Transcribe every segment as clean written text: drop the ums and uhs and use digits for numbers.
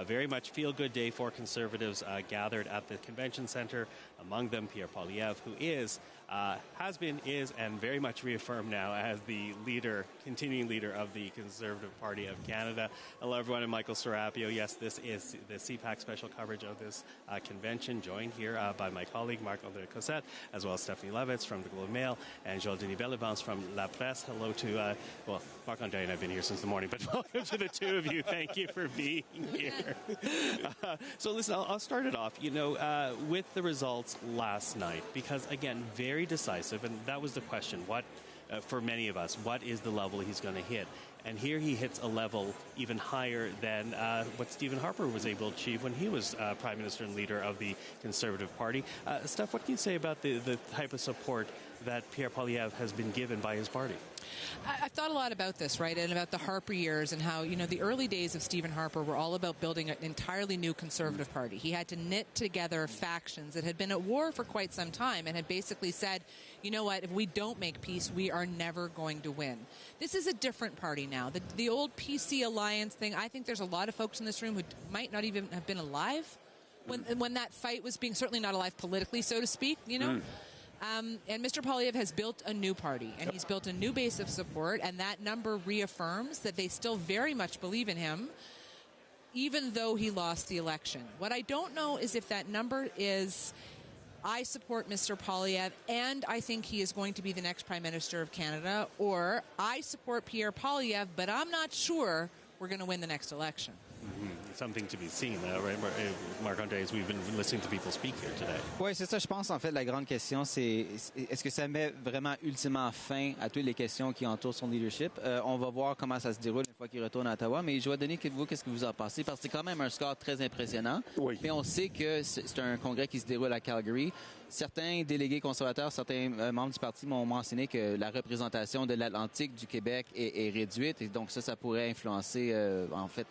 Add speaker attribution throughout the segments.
Speaker 1: very much feel-good day for Conservatives gathered at the convention centre. Among them, Pierre Poilievre, who has been, and very much reaffirmed now as the continuing leader of the Conservative Party of Canada. Hello, everyone. I'm Michael Serapio. Yes, this is the CPAC special coverage of this convention, joined here by my colleague Marc-André Cossette, as well as Stephanie Levitz from the Globe and Mail, and Joël-Denis Bellavance from La Presse. Hello to, Marc-André and I've been here since the morning, but welcome to the two of you. Thank you for being here. So listen, I'll start it off, with the results last night, because again, very decisive, and that was the question. For many of us, what is the level he's going to hit? And here he hits a level even higher than what Stephen Harper was able to achieve when he was Prime Minister and leader of the Conservative Party. Steph, what can you say about the type of support that Pierre Poilievre has been given by his party?
Speaker 2: I've thought a lot about this, right, and about the Harper years and how, the early days of Stephen Harper were all about building an entirely new Conservative Party. He had to knit together factions that had been at war for quite some time and had basically said, you know what, if we don't make peace, we are never going to win. This is a different party now. The old PC alliance thing, I think there's a lot of folks in this room who might not even have been alive when that fight was being, certainly not alive politically, so to speak, And Mr. Poilievre has built a new party, and he's built a new base of support, and that number reaffirms that they still very much believe in him, even though he lost the election. What I don't know is if that number is, I support Mr. Poilievre, and I think he is going to be the next Prime Minister of Canada, or I support Pierre Poilievre, but I'm not sure we're going to win the next election.
Speaker 1: Mm-hmm. Something to be seen, right, Marc-André, as we've been listening to people speak here today.
Speaker 3: Oui, c'est ça. Je pense, en fait, la grande question, c'est est-ce que ça met vraiment ultimement fin à toutes les questions qui entourent son leadership? On va voir comment ça se déroule une fois qu'il retourne à Ottawa. Mais Joël-Denis, qu'est-ce que vous en pensez? Parce que c'est quand même un score très impressionnant.
Speaker 4: Oui.
Speaker 3: Mais on sait que c'est un congrès qui se déroule à Calgary. Certains délégués conservateurs, certains membres du parti m'ont mentionné que la représentation de l'Atlantique du Québec est réduite. Et donc ça pourrait influencer, en fait,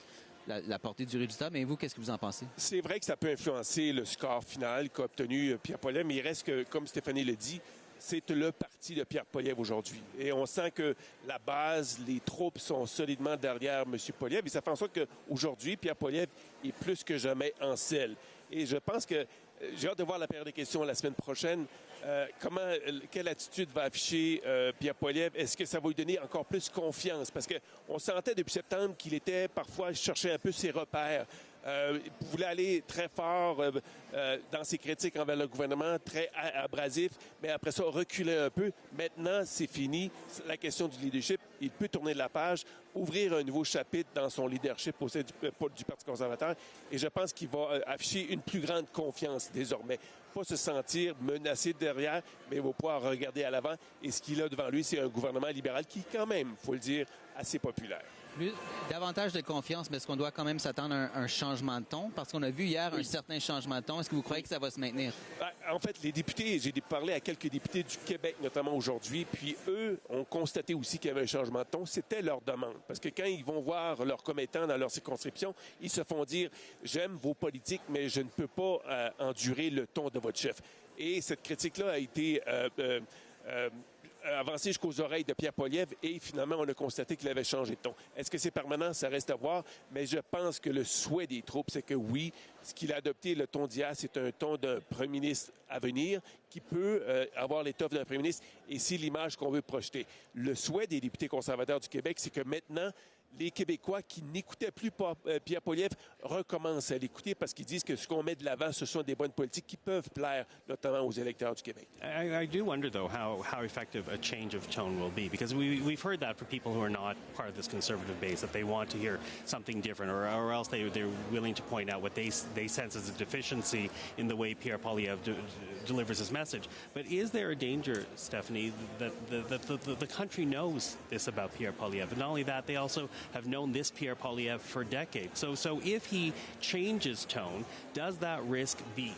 Speaker 3: la portée du résultat. Mais vous, qu'est-ce que vous en pensez?
Speaker 4: C'est vrai que ça peut influencer le score final qu'a obtenu Pierre Poilievre, mais il reste que, comme Stéphanie le dit, c'est le parti de Pierre Poilievre aujourd'hui. Et on sent que la base, les troupes sont solidement derrière M. Poilievre. Et ça fait en sorte qu'aujourd'hui, Pierre Poilievre est plus que jamais en selle. Et je pense que j'ai hâte de voir la période des questions la semaine prochaine. Quelle attitude va afficher Pierre Poilievre? Est-ce que ça va lui donner encore plus confiance? Parce qu'on sentait depuis septembre qu'il était parfois chercher un peu ses repères. Il voulait aller très fort dans ses critiques envers le gouvernement, très abrasif, mais après ça, reculer un peu. Maintenant, c'est fini. La question du leadership, il peut tourner la page, ouvrir un nouveau chapitre dans son leadership au sein du Parti conservateur. Et je pense qu'il va afficher une plus grande confiance désormais. Pas se sentir menacé derrière, mais il va pouvoir regarder à l'avant. Et ce qu'il a devant lui, c'est un gouvernement libéral qui, quand même, il faut le dire, assez populaire.
Speaker 3: Davantage de confiance, mais est-ce qu'on doit quand même s'attendre à un changement de ton? Parce qu'on a vu hier un certain changement de ton. Est-ce que vous croyez que ça va se maintenir?
Speaker 4: En fait, les députés, j'ai parlé à quelques députés du Québec, notamment aujourd'hui, puis eux ont constaté aussi qu'il y avait un changement de ton. C'était leur demande. Parce que quand ils vont voir leurs commettants dans leur circonscription, ils se font dire « J'aime vos politiques, mais je ne peux pas endurer le ton de votre chef. » Et cette critique-là a été avancé jusqu'aux oreilles de Pierre Poilievre et finalement, on a constaté qu'il avait changé de ton. Est-ce que c'est permanent? Ça reste à voir, mais je pense que le souhait des troupes, c'est que oui, ce qu'il a adopté, le ton d'hier, c'est un ton d'un premier ministre à venir qui peut avoir l'étoffe d'un premier ministre et c'est l'image qu'on veut projeter. Le souhait des députés conservateurs du Québec, c'est que maintenant, les Québécois qui n'écoutaient plus Pierre Poilievre recommencent à l'écouter parce qu'ils disent que ce qu'on met de l'avant, ce sont des bonnes politiques qui peuvent plaire, notamment aux électeurs du Québec.
Speaker 1: I do wonder, though, how effective a change of tone will be, because we've heard that for people who are not part of this conservative base, that they want to hear something different, or else they're willing to point out what they sense as a deficiency in the way Pierre Poilievre delivers his message. But is there a danger, Stephanie, that the country knows this about Pierre Poilievre? And not only that, they also have known this Pierre Poilievre for decades. So if he changes tone, does that risk be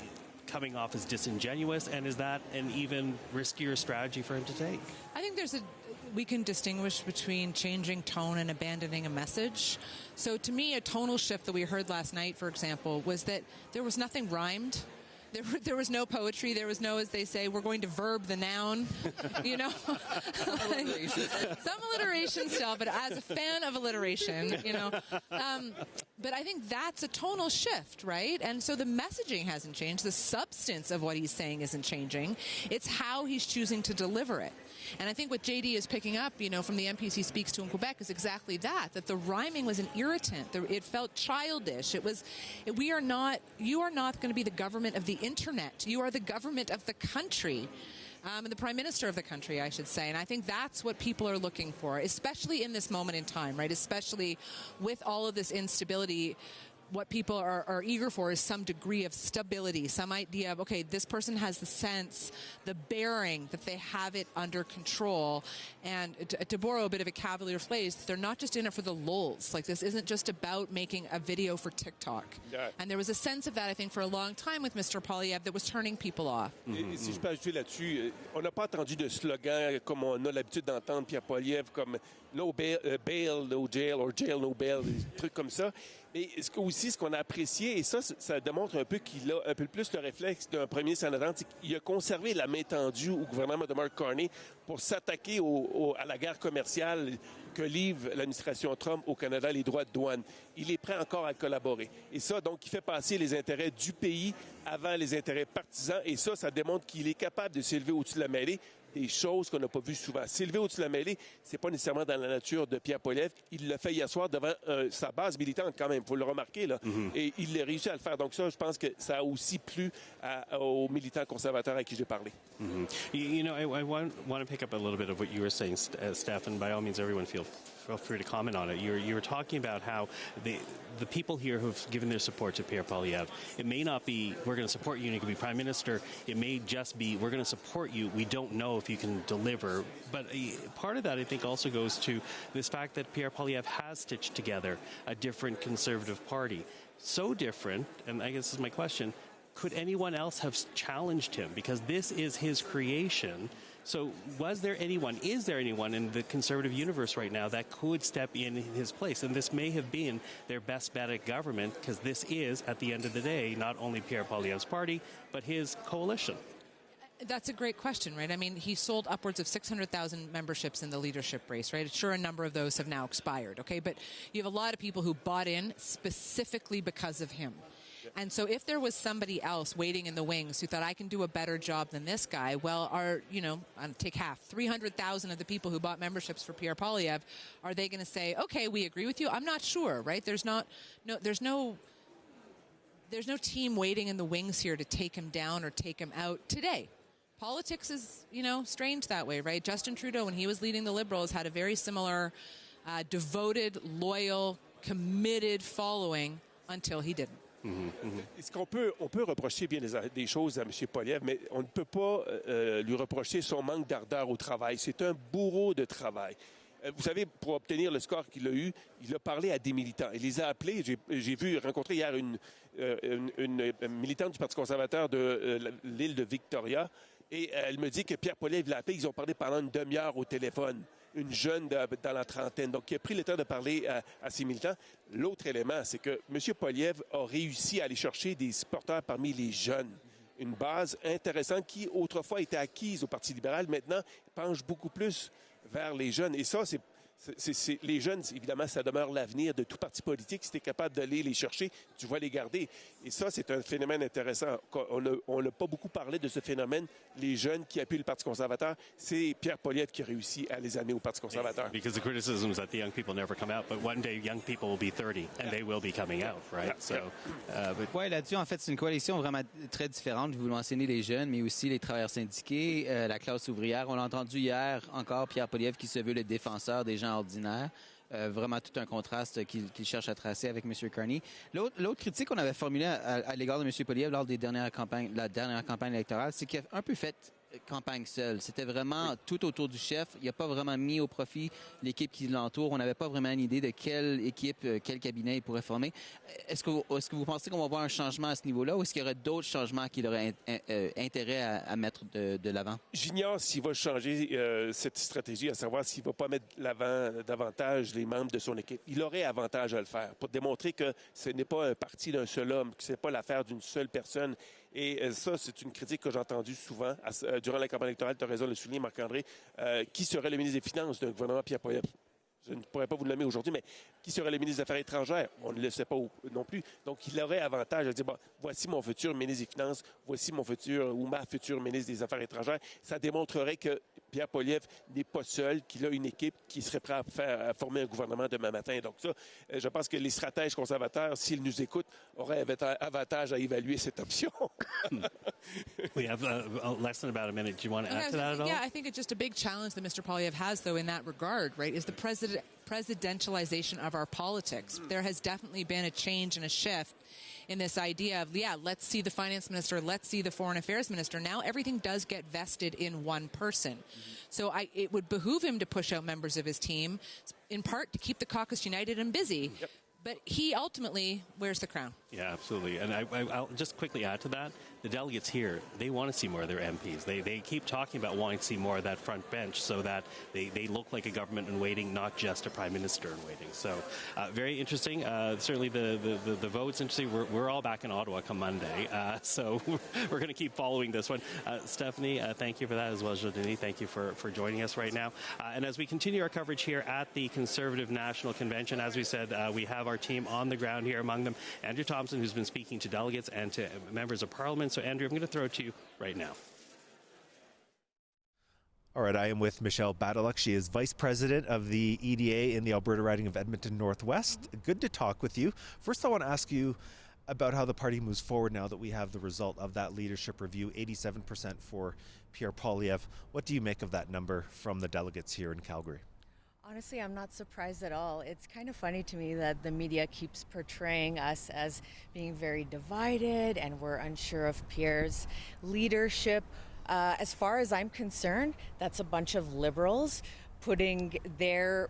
Speaker 1: coming off as disingenuous, and is that an even riskier strategy for him to take?
Speaker 2: I think we can distinguish between changing tone and abandoning a message. So to me, a tonal shift that we heard last night, for example, was that there was nothing rhymed. There was no poetry. There was no, as they say, we're going to verb the noun, you know. Some alliteration still, but as a fan of alliteration, you know. But I think that's a tonal shift, right? And so the messaging hasn't changed. The substance of what he's saying isn't changing. It's how he's choosing to deliver it. And I think what JD is picking up, you know, from the MPs he speaks to in Quebec is exactly that the rhyming was an irritant. It felt childish. You are not going to be the government of the internet. You are the government of the country. And the Prime Minister of the country, I should say. And I think that's what people are looking for, especially in this moment in time, right? Especially with all of this instability. What people are eager for is some degree of stability, some idea of, okay, this person has the sense, the bearing that they have it under control. And to borrow a bit of a cavalier phrase, they're not just in it for the lulz. Like, this isn't just about making a video for TikTok. Yeah. And there was a sense of that, I think, for a long time with Mr. Poilievre that was turning people off.
Speaker 4: Et si je peux ajouter là-dessus, on n'a pas entendu de slogan comme on a l'habitude d'entendre Pierre Poilievre, comme no bail, no jail, or jail, no bail, des trucs comme ça. Mais aussi, ce qu'on a apprécié, et ça démontre un peu qu'il a un peu plus le réflexe d'un premier sénateur, c'est qu'il a conservé la main tendue au gouvernement de Mark Carney pour s'attaquer à la guerre commerciale que livre l'administration Trump au Canada, les droits de douane. Il est prêt encore à collaborer. Et ça, donc, il fait passer les intérêts du pays avant les intérêts partisans. Et ça démontre qu'il est capable de s'élever au-dessus de la mêlée. Des choses qu'on n'a pas vues souvent. S'élever au-dessus de la mêlée, c'est pas nécessairement dans la nature de Pierre Poilievre. Il l'a fait hier soir devant sa base militante quand même, il faut le remarquer, là. Et il a réussi à le faire. Donc ça, je pense que ça a aussi plu aux militants conservateurs à qui j'ai parlé.
Speaker 1: You know, I want to pick up a little bit of what you were saying, Steph, and by all means, everyone feel free to comment on it. You were talking about how the people here who've given their support to Pierre Poilievre, it may not be, we're going to support you and you can be Prime Minister. It may just be, we're going to support you. We don't know if you can deliver. But part of that, I think, also goes to this fact that Pierre Poilievre has stitched together a different Conservative party. So different, and I guess this is my question, could anyone else have challenged him? Because this is his creation. So is there anyone in the Conservative universe right now that could step in his place? And this may have been their best bet at government, because this is, at the end of the day, not only Pierre Poilievre's party, but his coalition.
Speaker 2: That's a great question, right? I mean, he sold upwards of 600,000 memberships in the leadership race, right? Sure, a number of those have now expired, okay? But you have a lot of people who bought in specifically because of him. And so if there was somebody else waiting in the wings who thought, I can do a better job than this guy, well, take half, 300,000 of the people who bought memberships for Pierre Poilievre, are they going to say, okay, we agree with you? I'm not sure, right? There's no team waiting in the wings here to take him down or take him out today. Politics is, strange that way, right? Justin Trudeau, when he was leading the Liberals, had a very similar devoted, loyal, committed following until he didn't.
Speaker 4: Est-ce qu'on peut reprocher bien des choses à M. Poilievre, mais on ne peut pas lui reprocher son manque d'ardeur au travail. C'est un bourreau de travail. Vous savez, pour obtenir le score qu'il a eu, il a parlé à des militants. Il les a appelés. J'ai rencontré hier une militante du Parti conservateur de l'île de Victoria, et elle me dit que Pierre Poilievre l'a appelé. Ils ont parlé pendant une demi-heure au téléphone. Une jeune dans la trentaine. Donc, il a pris le temps de parler à ses militants. L'autre élément, c'est que M. Poilievre a réussi à aller chercher des supporters parmi les jeunes. Une base intéressante qui, autrefois, était acquise au Parti libéral, maintenant penche beaucoup plus vers les jeunes. Et ça, les jeunes, évidemment, ça demeure l'avenir de tout parti politique. Si tu es capable d'aller les chercher, tu vas les garder. Et ça, c'est un phénomène intéressant. On n'a pas beaucoup parlé de ce phénomène. Les jeunes qui appuient le Parti conservateur, c'est Pierre Poilievre qui a réussi à les amener au Parti conservateur.
Speaker 1: Because the criticism is that the young people never come out, but one day young people will be 30 and they will be coming out, right?
Speaker 3: Oui, là-dessus, en fait, c'est une coalition vraiment très différente. Vous mentionnez les jeunes, mais aussi les travailleurs syndiqués, la classe ouvrière. On l'a entendu hier encore, Pierre Poilievre qui se veut le défenseur des gens ordinaires. Vraiment tout un contraste qu'il cherche à tracer avec M. Carney. L'autre critique qu'on avait formulée à l'égard de M. Poilievre lors de la dernière campagne électorale, c'est qu'il a un peu fait campagne seule. C'était vraiment tout autour du chef. Il n'a pas vraiment mis au profit l'équipe qui l'entoure. On n'avait pas vraiment une idée de quelle équipe, quel cabinet il pourrait former. Est-ce que vous pensez qu'on va voir un changement à ce niveau-là, ou est-ce qu'il y aurait d'autres changements qu'il aurait intérêt à mettre de l'avant?
Speaker 4: J'ignore s'il va changer cette stratégie, à savoir s'il ne va pas mettre l'avant davantage les membres de son équipe. Il aurait avantage à le faire pour démontrer que ce n'est pas un parti d'un seul homme, que ce n'est pas l'affaire d'une seule personne Et ça, c'est une critique que j'ai entendue souvent durant la campagne électorale. Tu as raison de le souligner, Marc-André. Qui serait le ministre des Finances d'un gouvernement Pierre Poilievre? Je ne pourrais pas vous le nommer aujourd'hui, mais qui serait le ministre des Affaires étrangères? On ne le sait pas non plus. Donc, il aurait avantage de dire, bon, voici mon futur ministre des Finances, voici mon futur ou ma future ministre des Affaires étrangères. Ça démontrerait que Pierre Poilievre n'est pas seul, qu'il a une équipe qui serait prête à former un gouvernement demain matin. Donc ça, je pense que les stratèges conservateurs, s'ils nous écoutent, auraient avantage à évaluer cette option.
Speaker 1: We have less than about a minute. Do you want to add to that at all?
Speaker 2: Yeah, I think it's just a big challenge that Mr. Poilievre has, though, in that regard, right, is the presidentialization of our politics. There has definitely been a change and a shift in this idea of, let's see the finance minister, let's see the foreign affairs minister. Now everything does get vested in one person. So it would behoove him to push out members of his team, in part to keep the caucus united and busy.
Speaker 4: Yep.
Speaker 2: But he ultimately wears the crown.
Speaker 1: Yeah, absolutely. And I'll just quickly add to that. The delegates here, they want to see more of their MPs. They keep talking about wanting to see more of that front bench so that they look like a government in waiting, not just a prime minister in waiting. So very interesting. Certainly the vote's interesting. We're all back in Ottawa come Monday. So we're going to keep following this one. Stephanie, thank you for that, as well as Joël-Denis. Thank you for joining us right now. And as we continue our coverage here at the Conservative National Convention, as we said, we have our team on the ground here, among them Andrew Thompson, who's been speaking to delegates and to members of Parliament. So, Andrew, I'm going to throw it to you right now.
Speaker 5: All right, I am with Michelle Badaluk. She is Vice President of the EDA in the Alberta riding of Edmonton Northwest. Good to talk with you. First, I want to ask you about how the party moves forward now that we have the result of that leadership review, 87% for Pierre Poilievre. What do you make of that number from the delegates here in Calgary?
Speaker 6: Honestly, I'm not surprised at all. It's kind of funny to me that the media keeps portraying us as being very divided and we're unsure of Pierre's leadership. As far as I'm concerned, that's a bunch of liberals putting their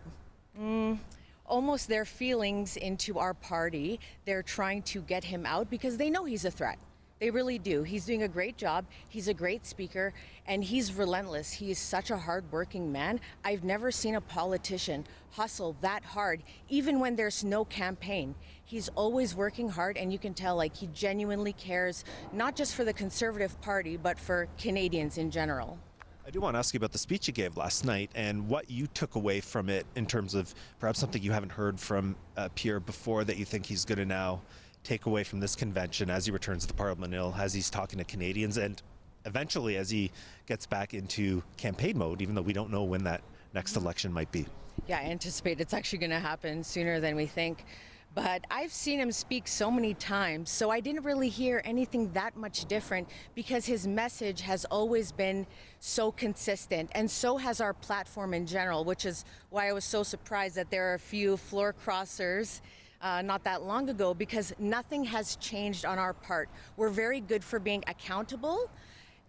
Speaker 6: almost their feelings into our party. They're trying to get him out because they know he's a threat. They really do. He's doing a great job. He's a great speaker, and he's relentless. He is such a hard-working man. I've never seen a politician hustle that hard, even when there's no campaign. He's always working hard, and you can tell, like, he genuinely cares, not just for the Conservative Party, but for Canadians in general.
Speaker 5: I do want to ask you about the speech you gave last night and what you took away from it in terms of perhaps something you haven't heard from Pierre before that you think he's going to now take away from this convention as he returns to Parliament Hill, as he's talking to Canadians, and eventually as he gets back into campaign mode, even though we don't know when that next election might be.
Speaker 6: Yeah, I anticipate it's actually going to happen sooner than we think. But I've seen him speak so many times, so I didn't really hear anything that much different because his message has always been so consistent, and so has our platform in general, which is why I was so surprised that there are a few floor crossers not that long ago, because nothing has changed on our part. We're very good for being accountable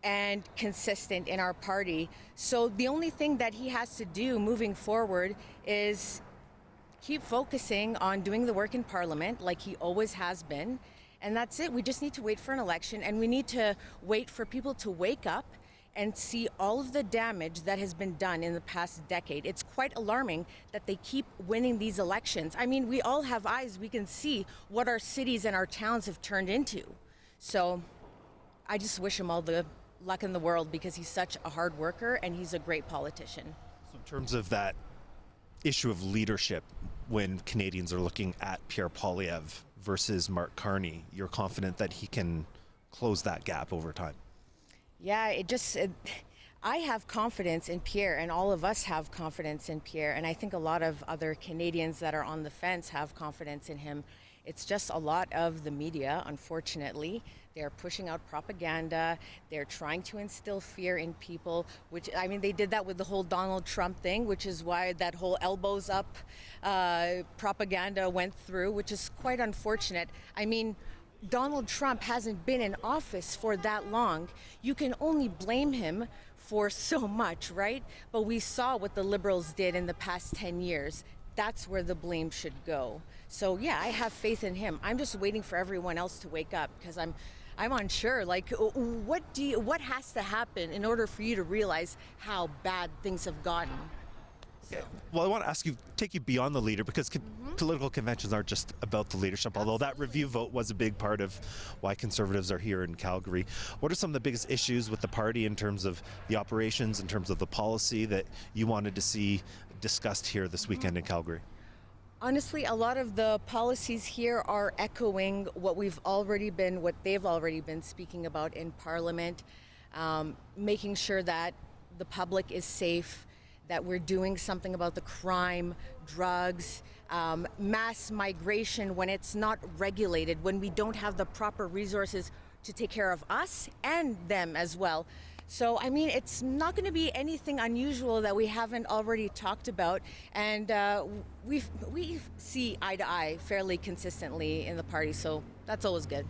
Speaker 6: and consistent in our party. So the only thing that he has to do moving forward is keep focusing on doing the work in Parliament like he always has been. And that's it. We just need to wait for an election, and we need to wait for people to wake up and see all of the damage that has been done in the past decade. It's quite alarming that they keep winning these elections. I mean, we all have eyes. We can see what our cities and our towns have turned into. So I just wish him all the luck in the world because he's such a hard worker and he's a great politician.
Speaker 5: So in terms of that issue of leadership, when Canadians are looking at Pierre Poilievre versus Mark Carney, you're confident that he can close that gap over time?
Speaker 6: Yeah, I have confidence in Pierre, and all of us have confidence in Pierre, and I think a lot of other Canadians that are on the fence have confidence in him. It's just a lot of the media, unfortunately. They're pushing out propaganda. They're trying to instill fear in people, which, I mean, they did that with the whole Donald Trump thing, which is why that whole elbows up propaganda went through, which is quite unfortunate. I mean, Donald Trump hasn't been in office for that long. You can only blame him for so much, right? But we saw what the Liberals did in the past 10 years. That's where the blame should go. So yeah, I have faith in him. I'm just waiting for everyone else to wake up because I'm unsure. Like, what has to happen in order for you to realize how bad things have gotten?
Speaker 5: Well, I want to ask you, take you beyond the leader, because political conventions aren't just about the leadership, although that review vote was a big part of why Conservatives are here in Calgary. What are some of the biggest issues with the party in terms of the operations, in terms of the policy that you wanted to see discussed here this weekend in Calgary?
Speaker 6: Honestly, a lot of the policies here are echoing what they've already been speaking about in Parliament, making sure that the public is safe, that we're doing something about the crime, drugs, mass migration when it's not regulated, when we don't have the proper resources to take care of us and them as well. So, I mean, it's not going to be anything unusual that we haven't already talked about, and we see eye to eye fairly consistently in the party, so that's always good.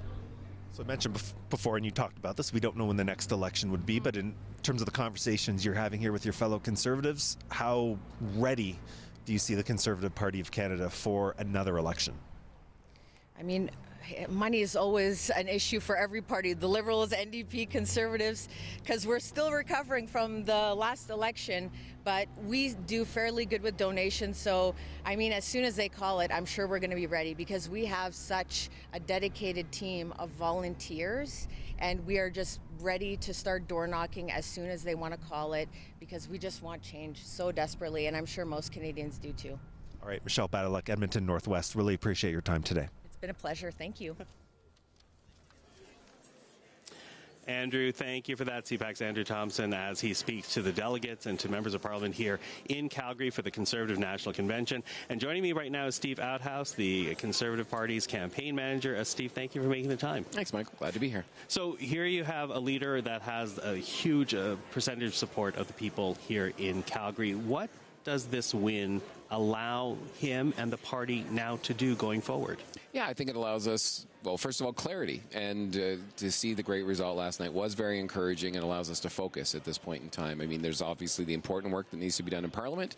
Speaker 5: So I mentioned before, and you talked about this, we don't know when the next election would be, but in terms of the conversations you're having here with your fellow Conservatives, how ready do you see the Conservative Party of Canada for another election?
Speaker 6: I mean, money is always an issue for every party, the Liberals, NDP, Conservatives, because we're still recovering from the last election, but we do fairly good with donations. So, I mean, as soon as they call it, I'm sure we're going to be ready, because we have such a dedicated team of volunteers, and we are just ready to start door knocking as soon as they want to call it, because we just want change so desperately, and I'm sure most Canadians do too.
Speaker 5: All right, Michelle Badalek, Edmonton Northwest, really appreciate your time today.
Speaker 6: It's been a pleasure. Thank you.
Speaker 1: Andrew, thank you for that. CPAC's Andrew Thompson as he speaks to the delegates and to members of Parliament here in Calgary for the Conservative National Convention. And joining me right now is Steve Outhouse, the Conservative Party's campaign manager. Steve, thank you for making the time.
Speaker 7: Thanks, Michael. Glad to be here.
Speaker 1: So here you have a leader that has a huge percentage support of the people here in Calgary. What does this win allow him and the party now to do going forward?
Speaker 7: Yeah, I think it allows us, well, first of all, clarity. And to see the great result last night was very encouraging and allows us to focus at this point in time. I mean, there's obviously the important work that needs to be done in Parliament,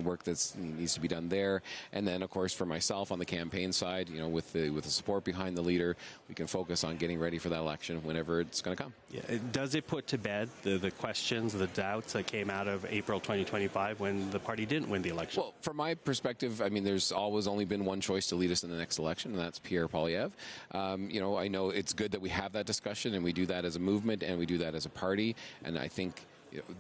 Speaker 7: work that needs to be done there. And then, of course, for myself on the campaign side, you know, with the support behind the leader, we can focus on getting ready for that election whenever it's going to come.
Speaker 1: Yeah. Does it put to bed the questions, the doubts that came out of April 2025 when the party didn't win the election?
Speaker 7: Well, from my perspective, I mean, there's always only been one choice to lead us in the next election, and that's Pierre Poilievre. You know, I know it's good that we have that discussion, and we do that as a movement, and we do that as a party, and I think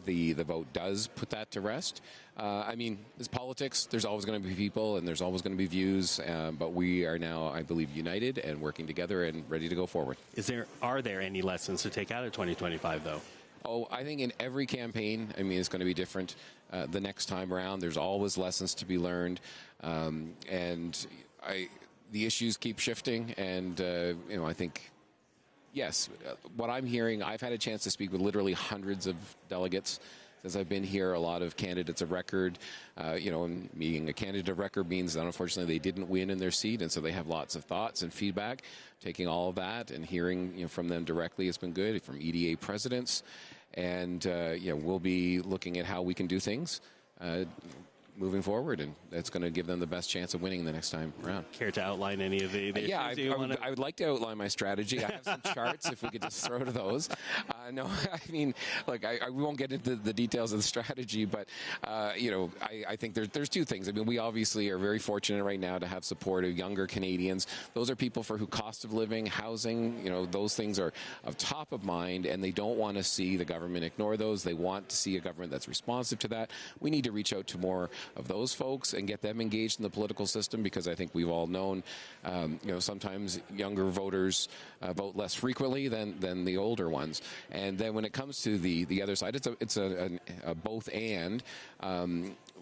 Speaker 7: the vote does put that to rest. I mean, it's politics. There's always going to be people, and there's always going to be views, but we are now, I believe, united and working together and ready to go forward.
Speaker 1: Are there any lessons to take out of 2025, though?
Speaker 7: Oh, I think in every campaign, I mean, it's going to be different the next time around. There's always lessons to be learned, and the issues keep shifting, and you know, I think, yes, what I'm hearing, I've had a chance to speak with literally hundreds of delegates since I've been here. A lot of candidates of record, you know, and being a candidate of record means that unfortunately they didn't win in their seat, and so they have lots of thoughts and feedback. Taking all of that and hearing, you know, from them directly has been good, from EDA presidents, and you know, we'll be looking at how we can do things moving forward, and that's going to give them the best chance of winning the next time around.
Speaker 1: Care to outline any of the issues
Speaker 7: I would like to outline my strategy. I have some charts, if we could just throw to those. No, I mean, like, we won't get into the details of the strategy, but, you know, I think there's two things. I mean, we obviously are very fortunate right now to have support of younger Canadians. Those are people for who cost of living, housing, you know, those things are of top of mind, and they don't want to see the government ignore those. They want to see a government that's responsive to that. We need to reach out to more of those folks and get them engaged in the political system, because I think we've all known, you know, sometimes younger voters vote less frequently than the older ones. And then when it comes to the other side, it's a both and.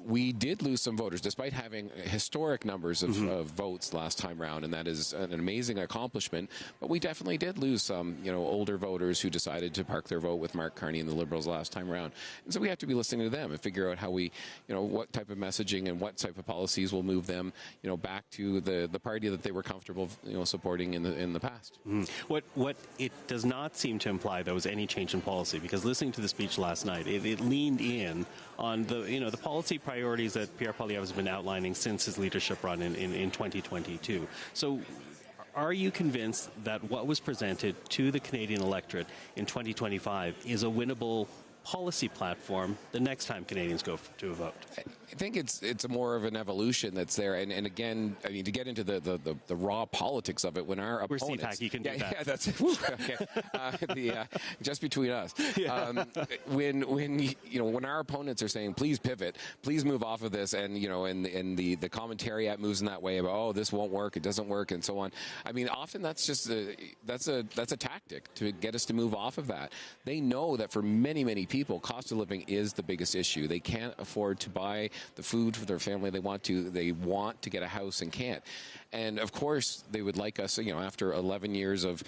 Speaker 7: We did lose some voters, despite having historic numbers of votes last time around, and that is an amazing accomplishment. But we definitely did lose some, you know, older voters who decided to park their vote with Mark Carney and the Liberals last time around. And so we have to be listening to them and figure out how we, you know, what type of messaging and what type of policies will move them, you know, back to the party that they were comfortable, you know, supporting in the past.
Speaker 1: What it does not seem to imply, though, is any change in policy, because listening to the speech last night, it leaned in on the policy priorities that Pierre Poilievre has been outlining since his leadership run in 2022. So are you convinced that what was presented to the Canadian electorate in 2025 is a winnable policy platform the next time Canadians go to a vote?
Speaker 7: I think it's more of an evolution that's there, and again, I mean, to get into the raw politics of it, when our
Speaker 1: We're
Speaker 7: opponents,
Speaker 1: CPAC, you can do that.
Speaker 7: Yeah, that's okay. Just between us. Yeah. When our opponents are saying, please pivot, please move off of this, and the commentariat moves in that way about, oh, this won't work, it doesn't work, and so on. I mean, often that's just that's a tactic to get us to move off of that. They know that for many people, cost of living is the biggest issue. They can't afford to buy the food for their family they want to get a house and can't. And of course, they would like us, after 11 years of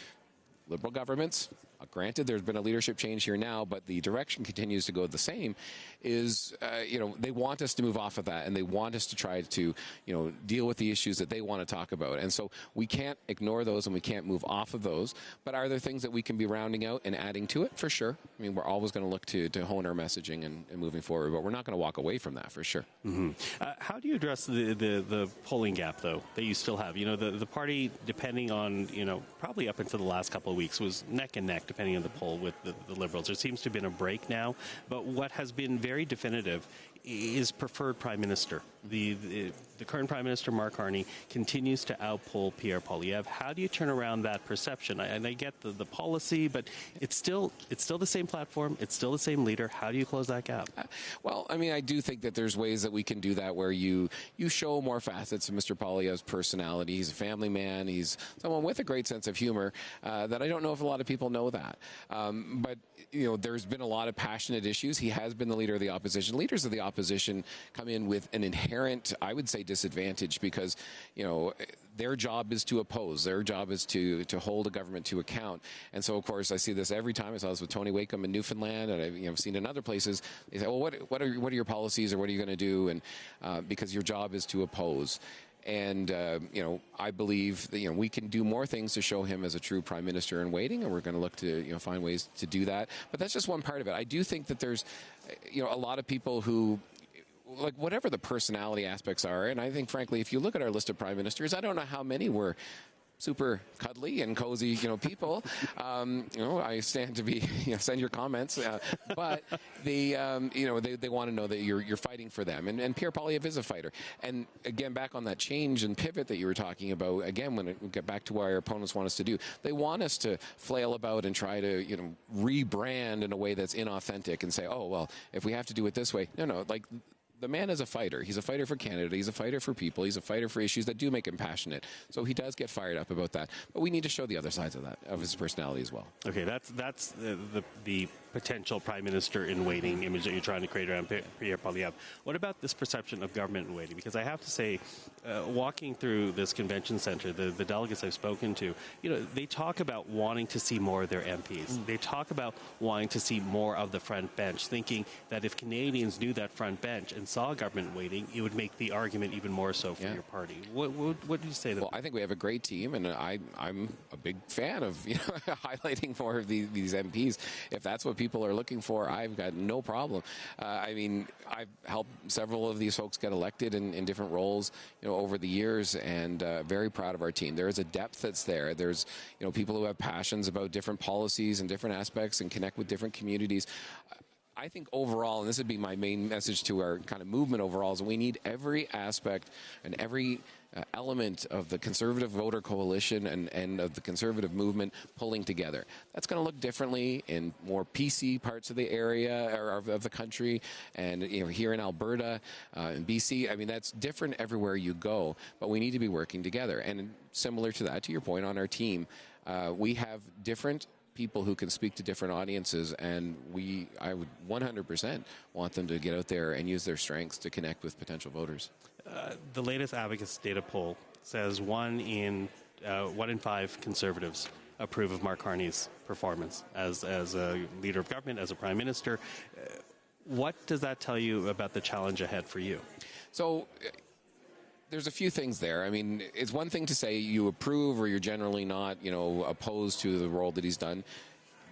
Speaker 7: Liberal governments, granted, there's been a leadership change here now, but the direction continues to go the same, is, they want us to move off of that, and they want us to try to, deal with the issues that they want to talk about. And so we can't ignore those, and we can't move off of those. But are there things that we can be rounding out and adding to it? For sure. I mean, we're always going to look to hone our messaging and moving forward, but we're not going to walk away from that, for sure.
Speaker 1: Mm-hmm. How do you address the polling gap, though, that you still have? The party, depending on, probably up until the last couple of weeks, was neck and neck, depending on the poll, with the Liberals. There seems to have been a break now, but what has been very definitive is preferred Prime Minister. The current Prime Minister, Marc Carney, continues to outpoll Pierre Poilievre. How do you turn around that perception? And I get the policy, but it's still the same platform. It's still the same leader. How do you close that gap?
Speaker 7: Well, I mean, I do think that there's ways that we can do that where you show more facets of Mr. Poilievre's personality. He's a family man. He's someone with a great sense of humor that I don't know if a lot of people know that. But, there's been a lot of passionate issues. He has been the leader of the opposition. Leaders of the opposition come in with an inherent, I would say, disadvantage because, their job is to oppose. Their job is to hold a government to account. And so, of course, I see this every time. I saw this with Tony Wakeham in Newfoundland, and I've seen in other places. They say, well, what are your policies, or what are you going to do? And because your job is to oppose. And, I believe that, we can do more things to show him as a true prime minister in waiting, and we're going to look to, find ways to do that. But that's just one part of it. I do think that there's, a lot of people who, like, whatever the personality aspects are, and I think, frankly, if you look at our list of prime ministers, I don't know how many were super cuddly and cozy, people. I stand to be, send your comments. But they want to know that you're fighting for them. And Pierre Poilievre is a fighter. And again, back on that change and pivot that you were talking about, again, when we get back to what our opponents want us to do, they want us to flail about and try to, rebrand in a way that's inauthentic and say, oh, well, if we have to do it this way. No, like, the man is a fighter. He's a fighter for Canada. He's a fighter for people. He's a fighter for issues that do make him passionate. So he does get fired up about that. But we need to show the other sides of that, of his personality as well.
Speaker 1: Okay, that's the potential prime minister in waiting image that you're trying to create around Pierre Poilievre. What about this perception of government in waiting? Because I have to say, walking through this convention center, the delegates I've spoken to, they talk about wanting to see more of their MPs. They talk about wanting to see more of the front bench, thinking that if Canadians knew that front bench and saw government waiting, it would make the argument even more so for your party. What do you say to that?
Speaker 7: Well, I think we have a great team, and I'm a big fan of highlighting more of these MPs. If that's what people are looking for, I've got no problem. I've helped several of these folks get elected in different roles, over the years, and very proud of our team. There is a depth that's there. There's, people who have passions about different policies and different aspects and connect with different communities. I think overall, and this would be my main message to our kind of movement overall, is we need every aspect and every element of the Conservative voter coalition and of the Conservative movement pulling together. That's going to look differently in more PC parts of the area or of the country, and here in Alberta, in BC. I mean, that's different everywhere you go, but we need to be working together. And similar to that, to your point on our team, we have different people who can speak to different audiences, and I would 100% want them to get out there and use their strengths to connect with potential voters.
Speaker 1: The latest Abacus data poll says 1 in 5 Conservatives approve of Marc Carney's performance as a leader of government, as a prime minister. What does that tell you about the challenge ahead for you?
Speaker 7: So there's a few things there. I mean, it's one thing to say you approve or you're generally not, opposed to the role that he's done.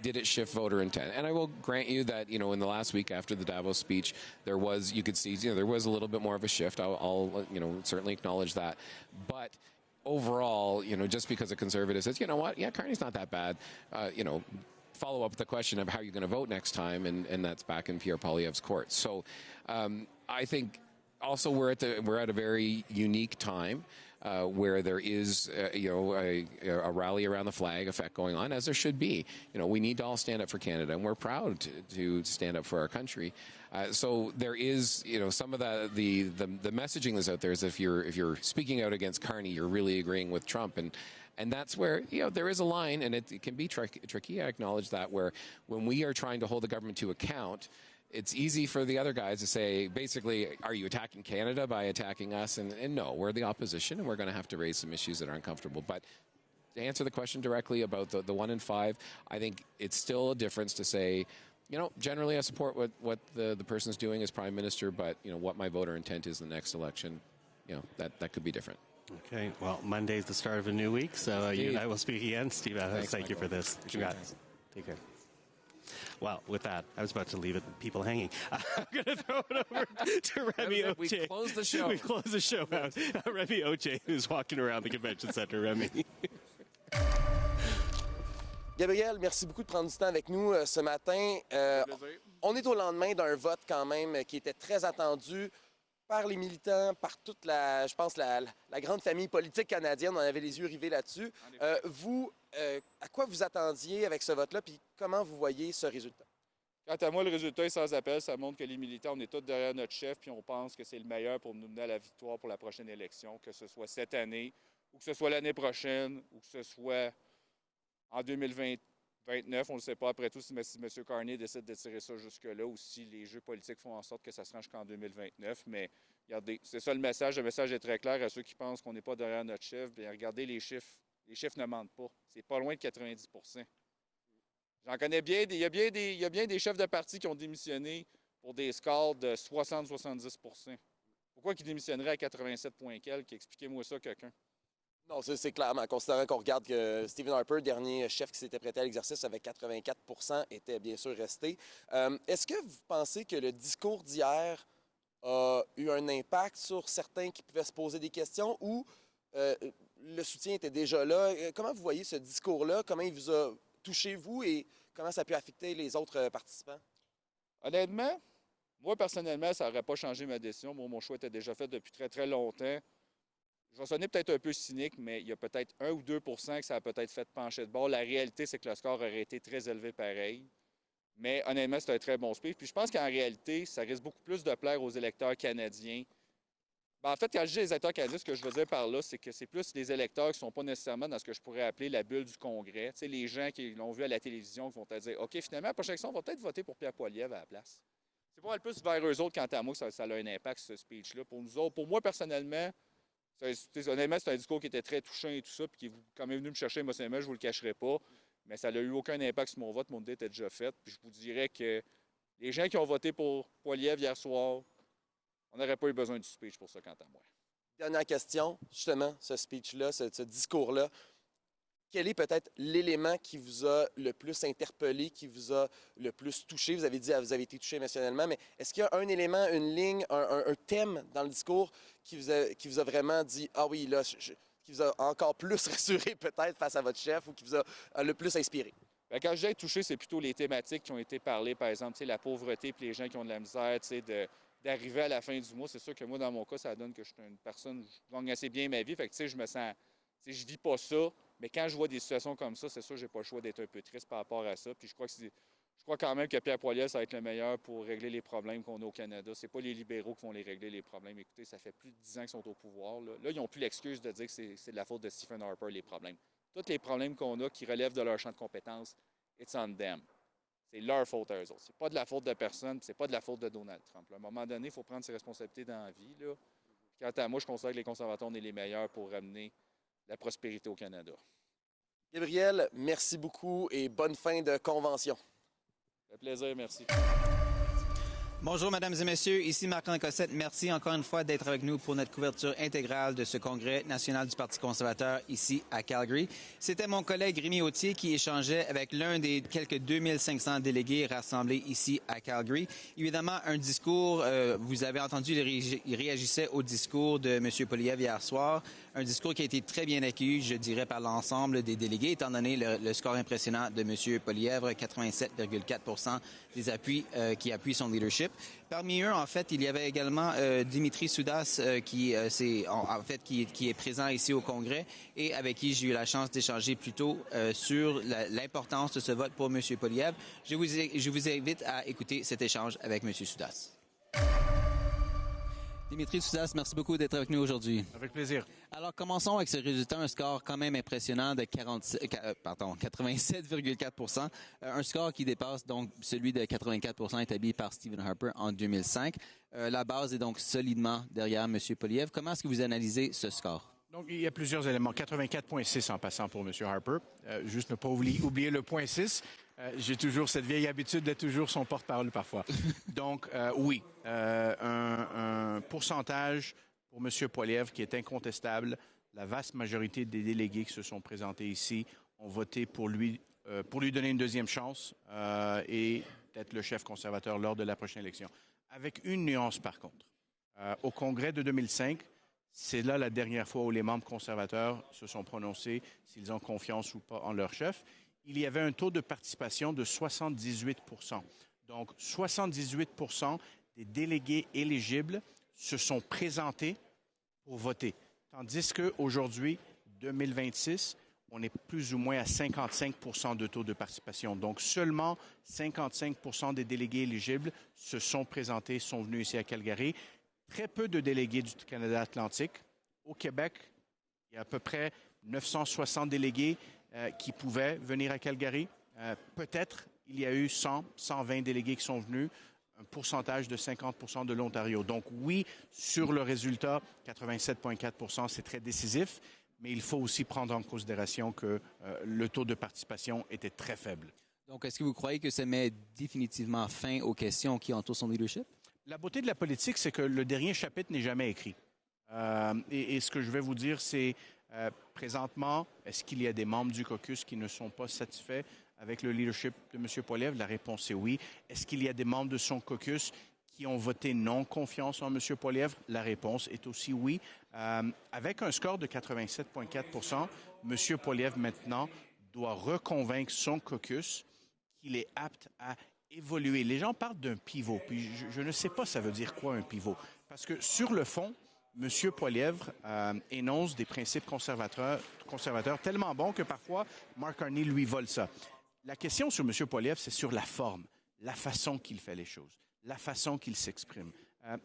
Speaker 7: Did it shift voter intent? And I will grant you that, in the last week after the Davos speech, you could see, there was a little bit more of a shift. I'll certainly acknowledge that. But overall, just because a Conservative says, you know what, yeah, Carney's not that bad, follow up with the question of how you're going to vote next time, and that's back in Pierre Poilievre's court. So I think also we're at a very unique time. Where there is, a rally around the flag effect going on, as there should be. We need to all stand up for Canada, and we're proud to stand up for our country. So there is, some of the messaging that's out there is if you're speaking out against Carney, you're really agreeing with Trump, and that's where there is a line, and it can be tricky. I acknowledge that, where when we are trying to hold the government to account, it's easy for the other guys to say, basically, are you attacking Canada by attacking us? And no, we're the opposition, and we're going to have to raise some issues that are uncomfortable. But to answer the question directly about the 1 in 5, I think it's still a difference to say, generally I support what the person's doing as Prime Minister, but, what my voter intent is in the next election, that could be different.
Speaker 1: Okay, well, Monday's the start of a new week, so you and I will speak again. Steve, thank you for this. Congrats. Take care. Well, with that, I was about to leave people hanging. I'm going to throw it over to Remy Oche.
Speaker 7: We closed the show.
Speaker 1: We closed the show out. Remy Oche, who's walking around the convention center. Remy.
Speaker 8: Gabriel, merci beaucoup de prendre du temps avec nous ce matin. On est au lendemain d'un vote quand même qui était très attendu par les militants, par toute la grande famille politique canadienne. On avait les yeux rivés là-dessus. Vous, à quoi vous attendiez avec ce vote-là, puis comment vous voyez ce résultat?
Speaker 9: Quant à moi, le résultat est sans appel. Ça montre que les militants, on est tous derrière notre chef, puis on pense que c'est le meilleur pour nous mener à la victoire pour la prochaine élection, que ce soit cette année, ou que ce soit l'année prochaine, ou que ce soit en 2029. On ne le sait pas après tout si M. Carney décide de tirer ça jusque-là, ou si les jeux politiques font en sorte que ça se rend jusqu'en 2029. Mais regardez, c'est ça le message. Le message est très clair à ceux qui pensent qu'on n'est pas derrière notre chef. Bien, regardez les chiffres. Les chiffres ne mentent pas. C'est pas loin de 90 %. J'en connais bien. Il y a bien des chefs de parti qui ont démissionné pour des scores de 60-70 %. Pourquoi ils démissionneraient à 87 points quelques? Expliquez-moi ça, quelqu'un.
Speaker 8: Non, c'est clairement, considérant qu'on regarde que Stephen Harper, dernier chef qui s'était prêté à l'exercice avec 84 %, était bien sûr resté. Est-ce que vous pensez que le discours d'hier a eu un impact sur certains qui pouvaient se poser des questions ou le soutien était déjà là? Comment vous voyez ce discours-là? Comment il vous a touché, vous, et comment ça a pu affecter les autres participants?
Speaker 9: Honnêtement, moi, personnellement, ça n'aurait pas changé ma décision. Moi, mon choix était déjà fait depuis très, très longtemps. Je vais sonner peut-être un peu cynique, mais il y a peut-être 1 ou 2 % que ça a peut-être fait pencher de bord. La réalité, c'est que le score aurait été très élevé pareil. Mais honnêtement, c'est un très bon speech. Puis je pense qu'en réalité, ça risque beaucoup plus de plaire aux électeurs canadiens. En fait, quand je dis les électeurs canadiens, ce que je veux dire par là, c'est que c'est plus des électeurs qui ne sont pas nécessairement dans ce que je pourrais appeler la bulle du Congrès. Tu sais, les gens qui l'ont vu à la télévision, qui vont te dire « OK, finalement, à la prochaine élection, on va peut-être voter pour Pierre Poilievre à la place. » C'est pas le plus vers eux autres, quant à moi, que ça a un impact, ce speech-là. Pour nous autres, pour moi, personnellement, honnêtement, c'est un discours qui était très touchant et tout ça, puis qui est quand même venu me chercher émotionnellement, je ne vous le cacherai pas. Mais ça n'a eu aucun impact sur mon vote. Mon idée était déjà faite. Puis je vous dirais que les gens qui ont voté pour Poilievre hier soir, on n'aurait pas eu besoin du speech pour ça, quant à moi.
Speaker 8: Dernière question, justement, ce speech-là, ce discours-là. Quel est peut-être l'élément qui vous a le plus interpellé, qui vous a le plus touché? Vous avez dit que vous avez été touché émotionnellement, mais est-ce qu'il y a un élément, une ligne, un thème dans le discours qui vous a vraiment dit « Ah oui, là, qui vous a encore plus rassuré peut-être face à votre chef ou qui vous a le plus inspiré? »
Speaker 9: Bien, quand je dis être touché, c'est plutôt les thématiques qui ont été parlées, par exemple, la pauvreté puis les gens qui ont de la misère, d'arriver à la fin du mois. C'est sûr que moi, dans mon cas, ça donne que je suis une personne, je gagne assez bien ma vie. Fait que, je me sens, je vis pas ça. Mais quand je vois des situations comme ça, c'est sûr que j'ai pas le choix d'être un peu triste par rapport à ça. Puis je crois quand même que Pierre Poilievre, ça va être le meilleur pour régler les problèmes qu'on a au Canada. C'est pas les libéraux qui vont les régler, les problèmes. Écoutez, ça fait plus de 10 ans qu'ils sont au pouvoir. Là ils n'ont plus l'excuse de dire que c'est de la faute de Stephen Harper, les problèmes. Tous les problèmes qu'on a qui relèvent de leur champ de compétences, it's on them. C'est leur faute à eux autres. C'est pas de la faute de personne, c'est pas de la faute de Donald Trump. À un moment donné, il faut prendre ses responsabilités dans la vie. Là. Quant à moi, je considère que les conservateurs, on est les meilleurs pour ramener la prospérité au Canada.
Speaker 8: Gabriel, merci beaucoup et bonne fin de convention.
Speaker 9: Ça fait plaisir, merci.
Speaker 3: Bonjour, mesdames et messieurs. Ici Marc-André Cossette. Merci encore une fois d'être avec nous pour notre couverture intégrale de ce congrès national du Parti conservateur ici à Calgary. C'était mon collègue Rémi Autier qui échangeait avec l'un des quelques 2500 délégués rassemblés ici à Calgary. Évidemment, un discours, vous avez entendu, il réagissait au discours de M. Poilievre hier soir. Un discours qui a été très bien accueilli, je dirais, par l'ensemble des délégués, étant donné le score impressionnant de M. Poilievre, 87,4 des appuis qui appuient son leadership. Parmi eux, en fait, il y avait également Dimitri Soudas qui est présent ici au Congrès et avec qui j'ai eu la chance d'échanger plus tôt sur l'importance de ce vote pour M. Poilievre. Je vous invite à écouter cet échange avec M. Soudas. Dimitri Soudas, merci beaucoup d'être avec nous aujourd'hui.
Speaker 10: Avec plaisir.
Speaker 3: Alors, commençons avec ce résultat, un score quand même impressionnant de 87,4 un score qui dépasse donc celui de 84 établi par Stephen Harper en 2005. La base est donc solidement derrière M. Poilievre. Comment est-ce que vous analysez ce score?
Speaker 10: Donc, il y a plusieurs éléments. 84,6 en passant pour M. Harper. Juste ne pas oublier le point 6. J'ai toujours cette vieille habitude d'être toujours son porte-parole parfois. Donc, oui, un pourcentage pour M. Poilievre qui est incontestable. La vaste majorité des délégués qui se sont présentés ici ont voté pour lui donner une deuxième chance et d'être le chef conservateur lors de la prochaine élection. Avec une nuance, par contre. Au Congrès de 2005, c'est là la dernière fois où les membres conservateurs se sont prononcés s'ils ont confiance ou pas en leur chef. Il y avait un taux de participation de 78 %. Donc, 78 % des délégués éligibles se sont présentés pour voter. Tandis qu'aujourd'hui, 2026, on est plus ou moins à 55 % de taux de participation. Donc, seulement 55 % des délégués éligibles se sont présentés, sont venus ici à Calgary. Très peu de délégués du Canada Atlantique. Au Québec, il y a à peu près 960 délégués qui pouvaient venir à Calgary. Peut-être, il y a eu 100, 120 délégués qui sont venus, un pourcentage de 50 % de l'Ontario. Donc oui, sur le résultat, 87,4 % c'est très décisif, mais il faut aussi prendre en considération que le taux de participation était très faible.
Speaker 3: Donc, est-ce que vous croyez que ça met définitivement fin aux questions qui entourent son leadership?
Speaker 10: La beauté de la politique, c'est que le dernier chapitre n'est jamais écrit. Et ce que je vais vous dire, c'est présentement, est-ce qu'il y a des membres du caucus qui ne sont pas satisfaits avec le leadership de M. Poilievre? La réponse est oui. Est-ce qu'il y a des membres de son caucus qui ont voté non confiance en M. Poilievre? La réponse est aussi oui. Avec un score de 87,4 %, M. Poilievre maintenant doit reconvaincre son caucus qu'il est apte à évoluer. Les gens parlent d'un pivot, puis je ne sais pas ça veut dire quoi un pivot. Parce que sur le fond, M. Poilievre énonce des principes conservateurs tellement bons que parfois, Marc-André lui vole ça. La question sur M. Poilievre, c'est sur la forme, la façon qu'il fait les choses, la façon qu'il s'exprime.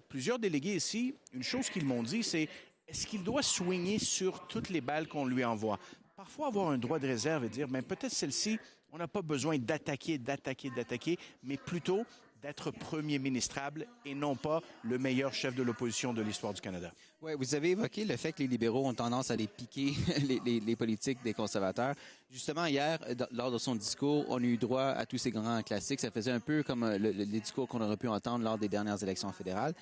Speaker 10: Plusieurs délégués ici, une chose qu'ils m'ont dit, c'est est-ce qu'il doit swinger sur toutes les balles qu'on lui envoie? Parfois, avoir un droit de réserve et dire, mais peut-être celle-ci, on n'a pas besoin d'attaquer, mais plutôt d'être premier ministrable et non pas le meilleur chef de l'opposition de l'histoire du Canada.
Speaker 3: Oui, vous avez évoqué le fait que les libéraux ont tendance à les piquer les politiques des conservateurs. Justement, hier, lors de son discours, on a eu droit à tous ces grands classiques. Ça faisait un peu comme les discours qu'on aurait pu entendre lors des dernières élections fédérales.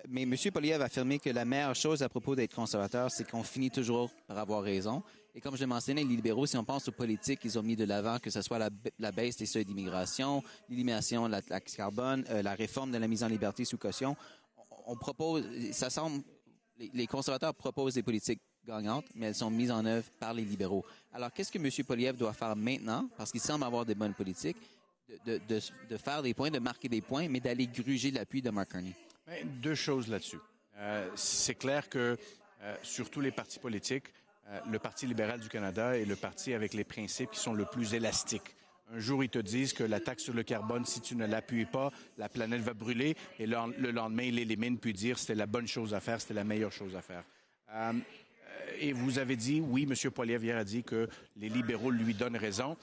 Speaker 3: Mais M. Poilievre a affirmé que la meilleure chose à propos d'être conservateur, c'est qu'on finit toujours par avoir raison. Et comme je l'ai mentionné, les libéraux, si on pense aux politiques qu'ils ont mis de l'avant, que ce soit la baisse des seuils d'immigration, l'élimination de la taxe carbone, la réforme de la mise en liberté sous caution, on propose, ça semble, les conservateurs proposent des politiques gagnantes, mais elles sont mises en œuvre par les libéraux. Alors, qu'est-ce que M. Poilievre doit faire maintenant, parce qu'il semble avoir des bonnes politiques, de faire des points, de marquer des points, mais d'aller gruger l'appui de Marc-André?
Speaker 10: Deux choses là-dessus. C'est clair que sur tous les partis politiques, le Parti libéral du Canada est le parti avec les principes qui sont le plus élastiques. Un jour, ils te disent que la taxe sur le carbone, si tu ne l'appuies pas, la planète va brûler. Et le lendemain, ils l'éliminent puis dire c'était la bonne chose à faire, c'était la meilleure chose à faire. Et vous avez dit, oui, M. Poilievre hier a dit que les libéraux lui donnent raison.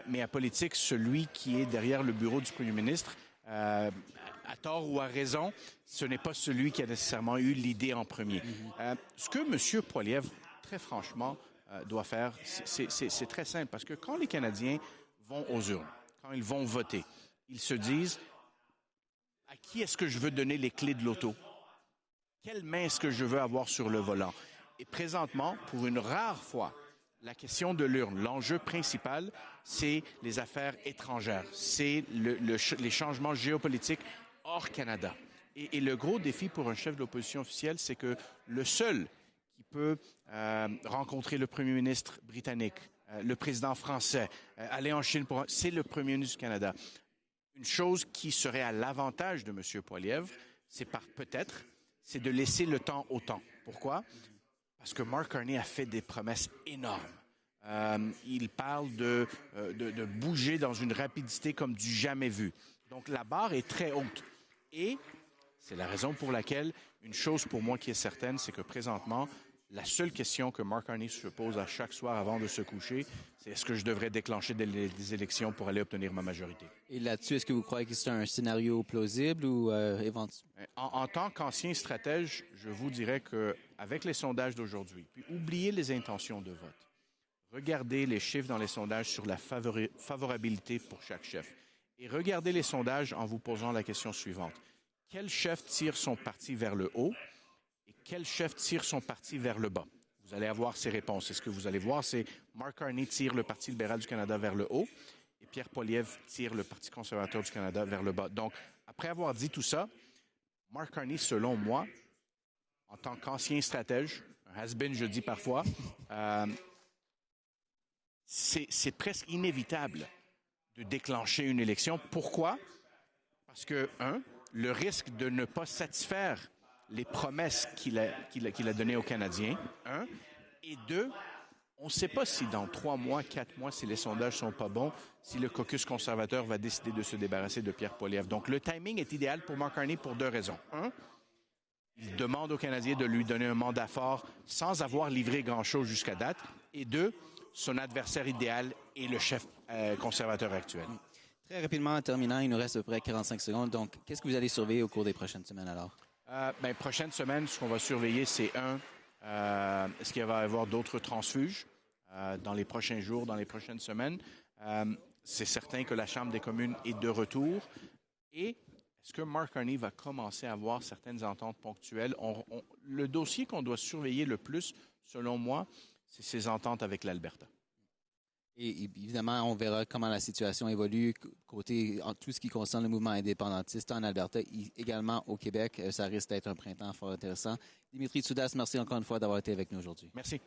Speaker 10: Mais à politique, celui qui est derrière le bureau du premier ministre, à tort ou à raison, ce n'est pas celui qui a nécessairement eu l'idée en premier. Ce que M. Poilievre, très franchement, doit faire, c'est très simple. Parce que quand les Canadiens vont aux urnes, quand ils vont voter, ils se disent à qui est-ce que je veux donner les clés de l'auto? Quelle main est-ce que je veux avoir sur le volant? Et présentement, pour une rare fois, la question de l'urne, l'enjeu principal, c'est les affaires étrangères. C'est les changements géopolitiques hors Canada. Et le gros défi pour un chef de l'opposition officielle, c'est que le seul qui peut rencontrer le premier ministre britannique, le président français, aller en Chine c'est le premier ministre du Canada. Une chose qui serait à l'avantage de M. Poilievre, c'est de laisser le temps au temps. Pourquoi? Parce que Mark Carney a fait des promesses énormes. Il parle de bouger dans une rapidité comme du jamais vu. Donc, la barre est très haute. Et c'est la raison pour laquelle, une chose pour moi qui est certaine, c'est que présentement, la seule question que Mark Carney se pose à chaque soir avant de se coucher, c'est est-ce que je devrais déclencher des élections pour aller obtenir ma majorité?
Speaker 3: Et là-dessus, est-ce que vous croyez que c'est un scénario plausible ou éventuel?
Speaker 10: En tant qu'ancien stratège, je vous dirais qu'avec les sondages d'aujourd'hui, puis oubliez les intentions de vote, regardez les chiffres dans les sondages sur la favorabilité pour chaque chef. Et regardez les sondages en vous posant la question suivante. Quel chef tire son parti vers le haut et quel chef tire son parti vers le bas? Vous allez avoir ces réponses. Et ce que vous allez voir, c'est Mark Carney tire le Parti libéral du Canada vers le haut et Pierre Poilievre tire le Parti conservateur du Canada vers le bas. Donc, après avoir dit tout ça, Mark Carney, selon moi, en tant qu'ancien stratège, un has-been, je dis parfois, c'est presque inévitable de déclencher une élection. Pourquoi? Parce que, le risque de ne pas satisfaire les promesses qu'il a données aux Canadiens, et 2, on ne sait pas si dans 3 mois, 4 mois, si les sondages ne sont pas bons, si le caucus conservateur va décider de se débarrasser de Pierre Poilievre. Donc, le timing est idéal pour Mark Carney pour 2 raisons. Il demande aux Canadiens de lui donner un mandat fort sans avoir livré grand-chose jusqu'à date. Et 2, son adversaire idéal est le chef conservateur actuel.
Speaker 3: Très rapidement, en terminant, il nous reste à peu près 45 secondes. Donc, qu'est-ce que vous allez surveiller au cours des prochaines semaines alors?
Speaker 10: Prochaine semaine, ce qu'on va surveiller, c'est est-ce qu'il va y avoir d'autres transfuges dans les prochains jours, dans les prochaines semaines? C'est certain que la Chambre des communes est de retour. Et est-ce que Mark Carney va commencer à avoir certaines ententes ponctuelles? Le dossier qu'on doit surveiller le plus, selon moi, c'est ses ententes avec l'Alberta.
Speaker 3: Et évidemment, on verra comment la situation évolue côté en tout ce qui concerne le mouvement indépendantiste en Alberta, également au Québec. Ça risque d'être un printemps fort intéressant. Dimitri Soudas, merci encore une fois d'avoir été avec nous aujourd'hui.
Speaker 10: Merci.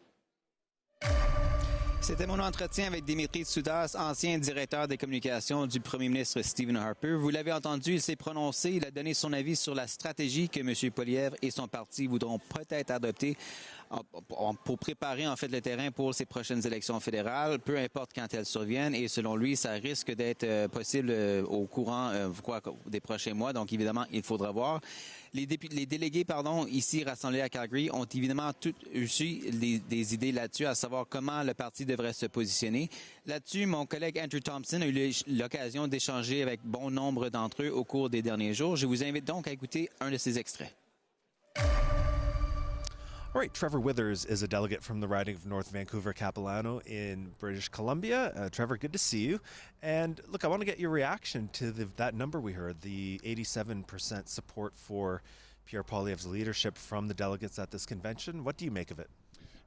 Speaker 3: C'était mon entretien avec Dimitri Soudas, ancien directeur des communications du premier ministre Stephen Harper. Vous l'avez entendu, il s'est prononcé, il a donné son avis sur la stratégie que M. Poilievre et son parti voudront peut-être adopter pour préparer en fait le terrain pour ces prochaines élections fédérales, peu importe quand elles surviennent. Et selon lui, ça risque d'être possible au courant des prochains mois. Donc évidemment, il faudra voir. Les délégués ici rassemblés à Calgary ont évidemment tous aussi des idées là-dessus, à savoir comment le parti devrait se positionner. Là-dessus, mon collègue Andrew Thompson a eu l'occasion d'échanger avec bon nombre d'entre eux au cours des derniers jours. Je vous invite donc à écouter un de ces extraits.
Speaker 5: All right, Trevor Withers is a delegate from the riding of North Vancouver-Capilano in British Columbia. Trevor, good to see you. And look, I want to get your reaction to that number we heard, the 87% support for Pierre Poilievre's leadership from the delegates at this convention. What do you make of it?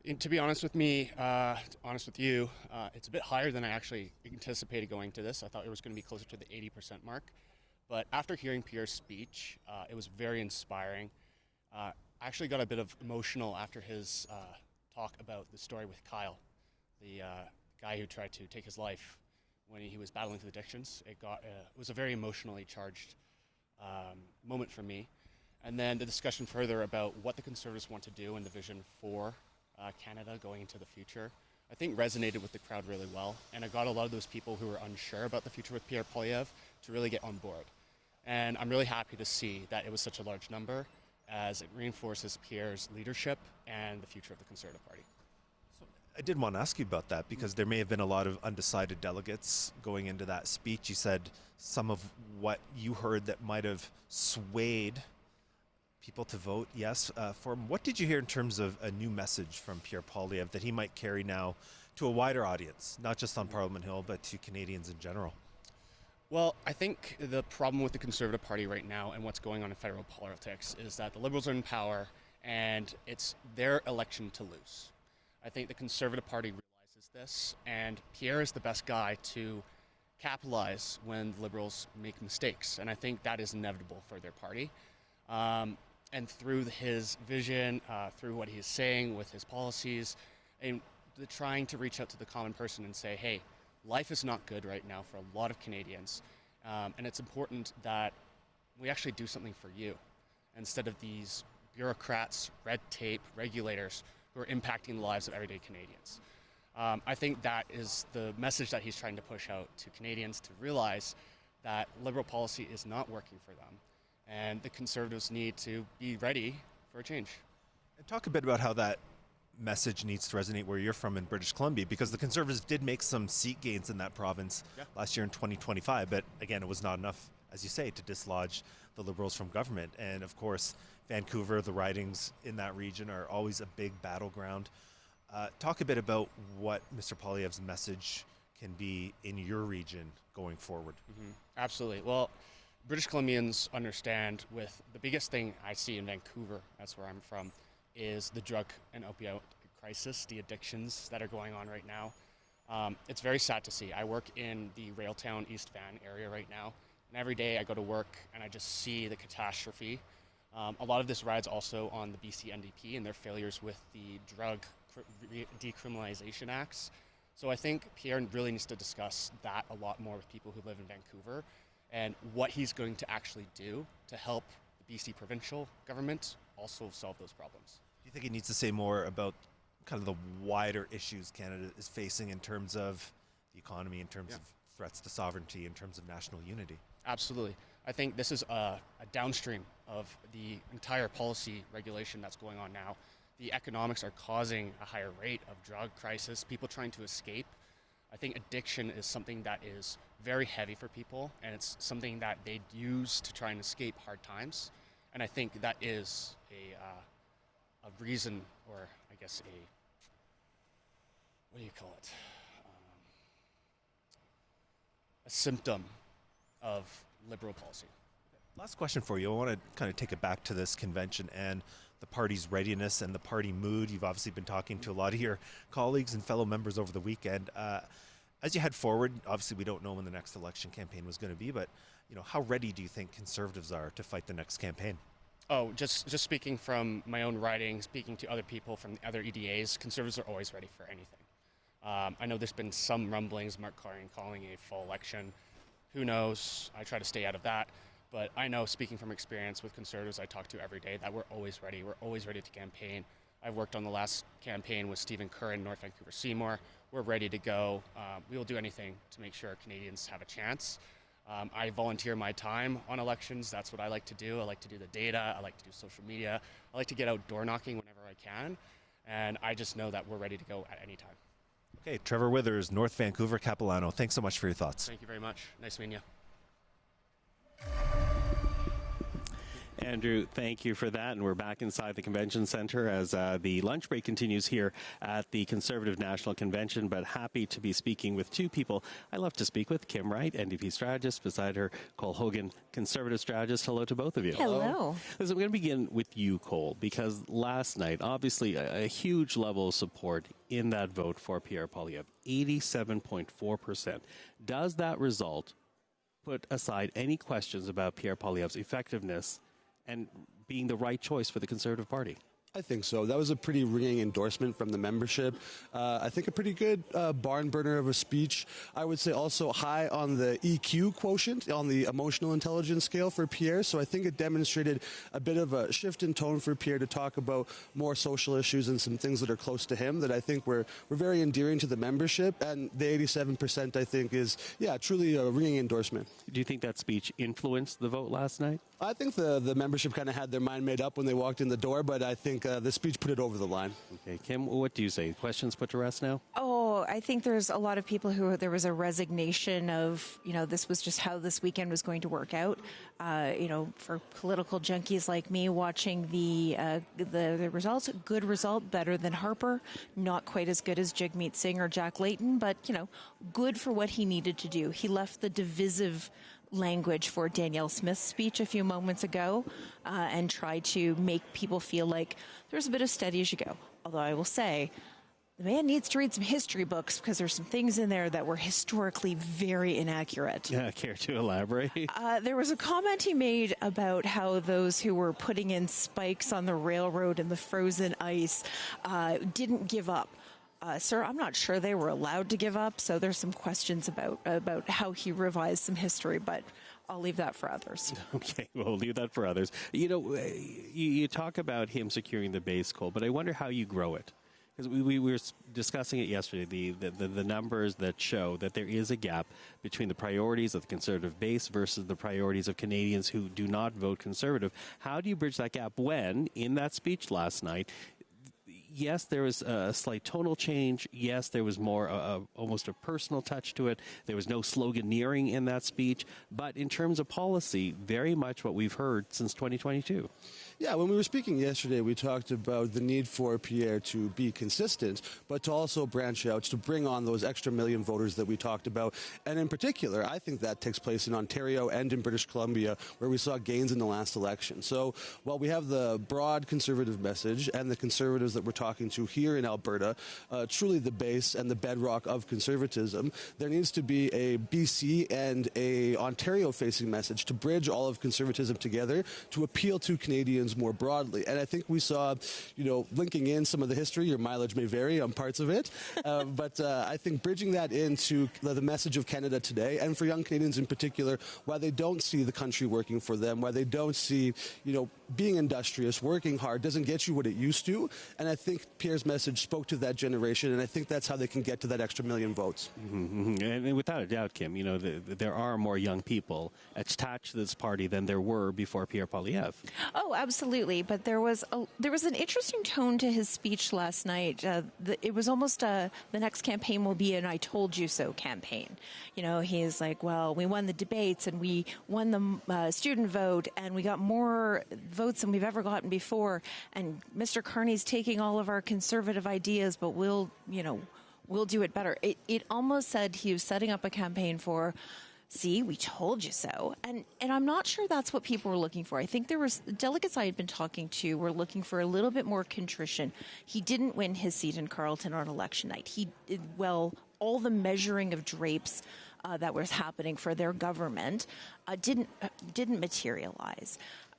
Speaker 11: And to be honest with you, it's a bit higher than I actually anticipated going to this. I thought it was going to be closer to the 80% mark. But after hearing Pierre's speech, it was very inspiring. I actually got a bit of emotional after his talk about the story with Kyle, the guy who tried to take his life when he was battling with addictions. It was a very emotionally charged moment for me. And then the discussion further about what the Conservatives want to do and the vision for Canada going into the future, I think resonated with the crowd really well. And I got a lot of those people who were unsure about the future with Pierre Poilievre to really get on board. And I'm really happy to see that it was such a large number, as it reinforces Pierre's leadership and the future of the Conservative Party.
Speaker 5: I did want to ask you about that because there may have been a lot of undecided delegates going into that speech. You said some of what you heard that might have swayed people to vote yes for him. What did you hear in terms of a new message from Pierre Poilievre that he might carry now to a wider audience, not just on Parliament Hill, but to Canadians in general?
Speaker 11: Well, I think the problem with the Conservative Party right now and what's going on in federal politics is that the Liberals are in power and it's their election to lose. I think the Conservative Party realizes this, and Pierre is the best guy to capitalize when the Liberals make mistakes, and I think that is inevitable for their party. And through his vision, through what he's saying with his policies, and trying to reach out to the common person and say, hey, life is not good right now for a lot of Canadians. And it's important that we actually do something for you instead of these bureaucrats, red tape, regulators who are impacting the lives of everyday Canadians. I think that is the message that he's trying to push out to Canadians, to realize that Liberal policy is not working for them, and the Conservatives need to be ready for a change.
Speaker 5: And talk a bit about how that message needs to resonate where you're from in British Columbia, because the Conservatives did make some seat gains in that province last year in 2025, but again, it was not enough, as you say, to dislodge the Liberals from government. And of course, Vancouver, the ridings in that region are always a big battleground. Talk a bit about what Mr. Poilievre's message can be in your region going forward.
Speaker 11: Absolutely. Well, British Columbians understand with the biggest thing I see in Vancouver, that's where I'm from, is the drug and opioid crisis, the addictions that are going on right now. It's very sad to see. I work in the Railtown East Van area right now, and every day I go to work and I just see the catastrophe. A lot of this rides also on the BC NDP and their failures with the drug decriminalization acts. So I think Pierre really needs to discuss that a lot more with people who live in Vancouver and what he's going to actually do to help the BC provincial government also solve those problems.
Speaker 5: Do you think he needs to say more about kind of the wider issues Canada is facing in terms of the economy, in terms of threats to sovereignty, in terms of national unity?
Speaker 11: Absolutely. I think this is a downstream of the entire policy regulation that's going on now. The economics are causing a higher rate of drug crisis, people trying to escape. I think addiction is something that is very heavy for people, and it's something that they use to try and escape hard times. And I think that is a reason, or I guess what do you call it? A symptom of Liberal policy.
Speaker 5: Last question for you. I want to kind of take it back to this convention and the party's readiness and the party mood. You've obviously been talking to a lot of your colleagues and fellow members over the weekend. As you head forward, obviously we don't know when the next election campaign was going to be, but how ready do you think Conservatives are to fight the next campaign?
Speaker 11: Oh, just speaking from my own writing, speaking to other people from the other EDAs, Conservatives are always ready for anything. I know there's been some rumblings, Mark Carney calling a full election. Who knows? I try to stay out of that. But I know, speaking from experience with Conservatives I talk to every day, that we're always ready. We're always ready to campaign. I've worked on the last campaign with Stephen Curran, North Vancouver Seymour. We're ready to go. We will do anything to make sure Canadians have a chance. I volunteer my time on elections. That's what I like to do. I like to do the data. I like to do social media. I like to get out door knocking whenever I can. And I just know that we're ready to go at any time.
Speaker 5: Okay, Trevor Withers, North Vancouver Capilano. Thanks so much for your thoughts.
Speaker 11: Thank you very much. Nice meeting you.
Speaker 1: Andrew, thank you for that. And we're back inside the convention center as the lunch break continues here at the Conservative National Convention, but happy to be speaking with two people I love to speak with. Kim Wright, NDP strategist, beside her, Cole Hogan, Conservative strategist. Hello to both of you.
Speaker 12: Hello.
Speaker 1: Listen, I'm going to begin with you, Cole, because last night, obviously a huge level of support in that vote for Pierre Poilievre, 87.4%. Does that result put aside any questions about Pierre Poilievre's effectiveness and being the right choice for the Conservative Party?
Speaker 12: I think so. That was a pretty ringing endorsement from the membership. I think a pretty good barn burner of a speech. I would say also high on the EQ quotient, on the emotional intelligence scale for Pierre. So I think it demonstrated a bit of a shift in tone for Pierre to talk about more social issues and some things that are close to him that I think were very endearing to the membership. And the 87%, I think, is, truly a ringing endorsement.
Speaker 1: Do you think that speech influenced the vote last night?
Speaker 12: I think the membership kind of had their mind made up when they walked in the door, but I think the speech put it over the line.
Speaker 1: Okay, Kim, what do you say? Questions put to rest now?
Speaker 13: Oh, I think there's a lot of people who there was a resignation of, this was just how this weekend was going to work out. For political junkies like me, watching the results, good result, better than Harper, not quite as good as Jagmeet Singh or Jack Layton, but, good for what he needed to do. He left the divisive language for Danielle Smith's speech a few moments ago and tried to make people feel like there's a bit of steady as you go. Although I will say, the man needs to read some history books because there's some things in there that were historically very inaccurate.
Speaker 1: Yeah, care to elaborate?
Speaker 13: There was a comment he made about how those who were putting in spikes on the railroad in the frozen ice didn't give up. Sir, I'm not sure they were allowed to give up, so there's some questions about how he revised some history, but I'll leave that for others.
Speaker 1: Okay, we'll leave that for others. You know, you talk about him securing the base coal, but I wonder how you grow it. Because we were discussing it yesterday, the numbers that show that there is a gap between the priorities of the Conservative base versus the priorities of Canadians who do not vote Conservative. How do you bridge that gap when, in that speech last night, yes, there was a slight tonal change. Yes, there was more almost a personal touch to it. There was no sloganeering in that speech. But in terms of policy, very much what we've heard since 2022.
Speaker 12: Yeah, when we were speaking yesterday, we talked about the need for Pierre to be consistent, but to also branch out, to bring on those extra million voters that we talked about. And in particular, I think that takes place in Ontario and in British Columbia, where we saw gains in the last election. So while we have the broad Conservative message and the Conservatives that we're talking to here in Alberta, truly the base and the bedrock of Conservatism, there needs to be a BC and a Ontario-facing message to bridge all of Conservatism together to appeal to Canadians more broadly. And I think we saw, linking in some of the history, your mileage may vary on parts of it, but I think bridging that into the message of Canada today, and for young Canadians in particular, why they don't see the country working for them, why they don't see, being industrious, working hard doesn't get you what it used to. And I think Pierre's message spoke to that generation, and I think that's how they can get to that extra million votes.
Speaker 1: Mm-hmm. And without a doubt, Kim, there are more young people attached to this party than there were before Pierre Poilievre.
Speaker 13: Oh, absolutely. But there was an interesting tone to his speech last night. It was almost the next campaign will be an "I told you so" campaign. He's like, well, we won the debates and we won the student vote and we got more votes than we've ever gotten before. And Mr. Carney's taking all of our Conservative ideas, but we'll do it better. It almost said he was setting up a campaign for, see, we told you so. And I'm not sure that's what people were looking for. I think there was delegates I had been talking to were looking for a little bit more contrition. He didn't win his seat in Carleton on election night. All the measuring of drapes that was happening for their government didn't materialize.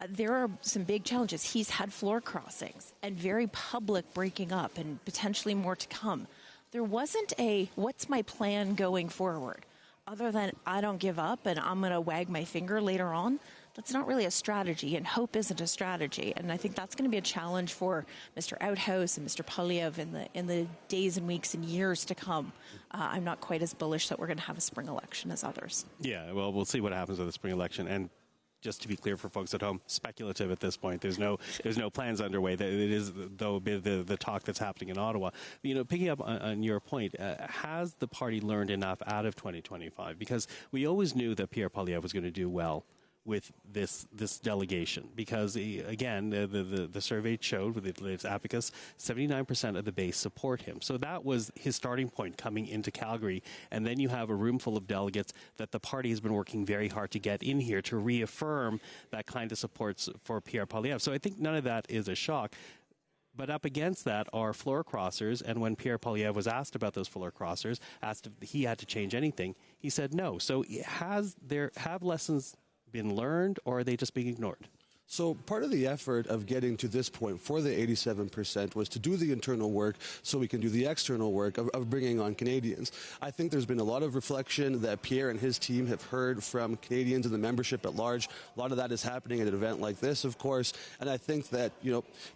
Speaker 13: There are some big challenges. He's had floor crossings and very public breaking up and potentially more to come. There wasn't a, what's my plan going forward? Other than I don't give up and I'm going to wag my finger later on. That's not really a strategy, and hope isn't a strategy. And I think that's going to be a challenge for Mr. Outhouse and Mr. Poilievre in the days and weeks and years to come. I'm not quite as bullish that we're going to have a spring election as others.
Speaker 1: Yeah, well, we'll see what happens with the spring election. And just to be clear for folks at home, speculative at this point. There's no plans underway. It is, though, the talk that's happening in Ottawa. Picking up on your point, has the party learned enough out of 2025? Because we always knew that Pierre Poilievre was going to do well with this delegation, because again the survey showed with the latest Abacus, 79% of the base support him. So that was his starting point coming into Calgary, and then you have a room full of delegates that the party has been working very hard to get in here to reaffirm that kind of support for Pierre Poilievre. So I think none of that is a shock. But up against that are floor crossers, and when Pierre Poilievre was asked about those floor crossers, asked if he had to change anything, he said no. So have lessons been learned, or are they just being ignored?
Speaker 12: So part of the effort of getting to this point for the 87% was to do the internal work so we can do the external work of bringing on Canadians. I think there's been a lot of reflection that Pierre and his team have heard from Canadians and the membership at large. A lot of that is happening at an event like this, of course. And I think that,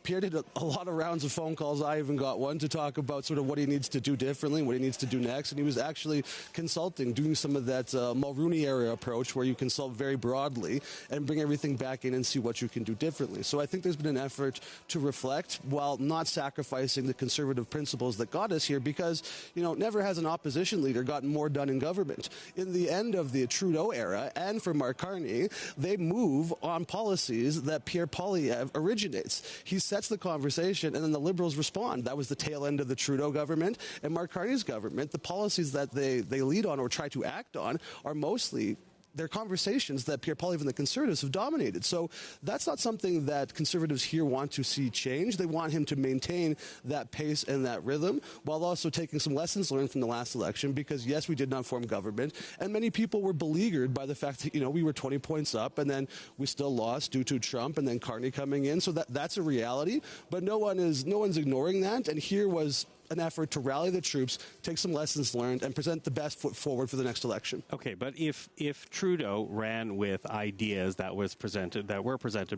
Speaker 12: Pierre did a lot of rounds of phone calls. I even got one to talk about sort of what he needs to do differently, what he needs to do next. And he was actually consulting, doing some of that Mulrooney-era approach where you consult very broadly and bring everything back in and see what you can do differently. So I think there's been an effort to reflect while not sacrificing the conservative principles that got us here, because, never has an opposition leader gotten more done in government. In the end of the Trudeau era, and for Mark Carney, they move on policies that Pierre Poilievre originates. He sets the conversation, and then the Liberals respond. That was the tail end of the Trudeau government. And Mark Carney's government, the policies that they lead on or try to act on are mostly they're conversations that Pierre Poilievre and the Conservatives have dominated. So that's not something that Conservatives here want to see change. They want him to maintain that pace and that rhythm while also taking some lessons learned from the last election because, yes, we did not form government, and many people were beleaguered by the fact that, we were 20 points up and then we still lost due to Trump and then Carney coming in. So that's a reality, but no one's ignoring that, and here was an effort to rally the troops, take some lessons learned, and present the best foot forward for the next election.
Speaker 1: Okay, but if Trudeau ran with ideas that were presented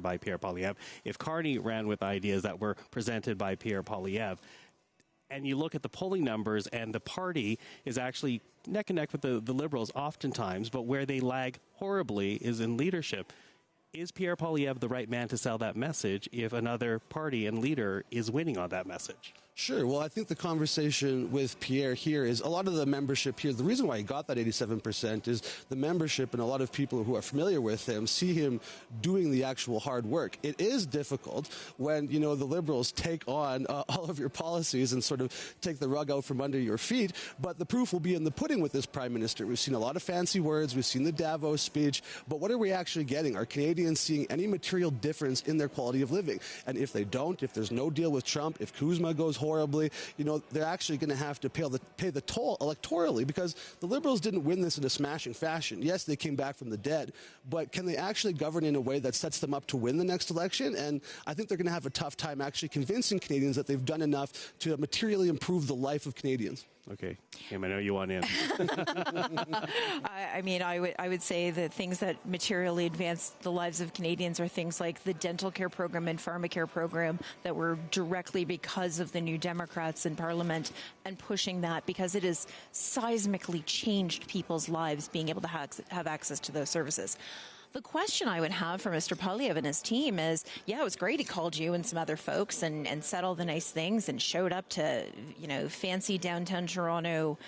Speaker 1: by Pierre Poilievre, if Carney ran with ideas that were presented by Pierre Poilievre, and you look at the polling numbers, and the party is actually neck and neck with the Liberals oftentimes, but where they lag horribly is in leadership. Is Pierre Poilievre the right man to sell that message if another party and leader is winning on that message?
Speaker 12: Sure. Well, I think the conversation with Pierre here is a lot of the membership here. The reason why he got that 87% is the membership and a lot of people who are familiar with him see him doing the actual hard work. It is difficult when, the Liberals take on all of your policies and sort of take the rug out from under your feet. But the proof will be in the pudding with this Prime Minister. We've seen a lot of fancy words. We've seen the Davos speech. But what are we actually getting? Are Canadians seeing any material difference in their quality of living? And if they don't, if there's no deal with Trump, if Kuzma goes horribly, they're actually going to have to pay the toll electorally because the Liberals didn't win this in a smashing fashion. Yes, they came back from the dead, but can they actually govern in a way that sets them up to win the next election? And I think they're going to have a tough time actually convincing Canadians that they've done enough to materially improve the life of Canadians.
Speaker 1: Okay, Kim, I know you want in.
Speaker 13: I would say that things that materially advance the lives of Canadians are things like the dental care program and pharmacare program that were directly because of the New Democrats in Parliament and pushing that because it has seismically changed people's lives being able to have access to those services. The question I would have for Mr. Poilievre and his team is, it was great he called you and some other folks and said all the nice things and showed up to, fancy downtown Toronto,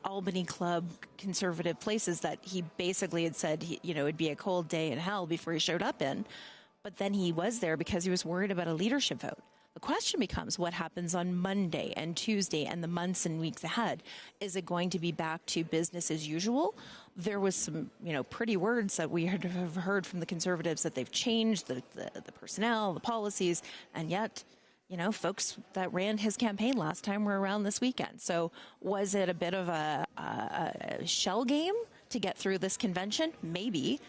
Speaker 13: Albany Club, conservative places that he basically had said, it'd be a cold day in hell before he showed up in. But then he was there because he was worried about a leadership vote. The question becomes what happens on Monday and Tuesday and the months and weeks ahead. Is it going to be back to business as usual? There was some, pretty words that we have heard from the Conservatives that they've changed the personnel, the policies, and yet, folks that ran his campaign last time were around this weekend. So was it a bit of a shell game to get through this convention? Maybe.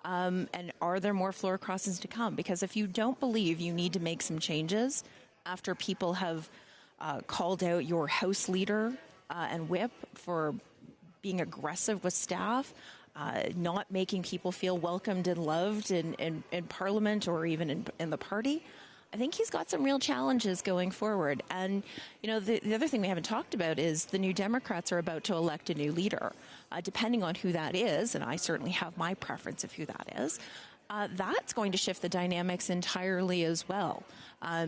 Speaker 13: And are there more floor crossings to come? Because if you don't believe you need to make some changes after people have called out your House leader and whip for being aggressive with staff, not making people feel welcomed and loved in Parliament or even in the party, I think he's got some real challenges going forward. And, the other thing we haven't talked about is the New Democrats are about to elect a new leader. Depending on who that is, and I certainly have my preference of who that is, that's going to shift the dynamics entirely as well.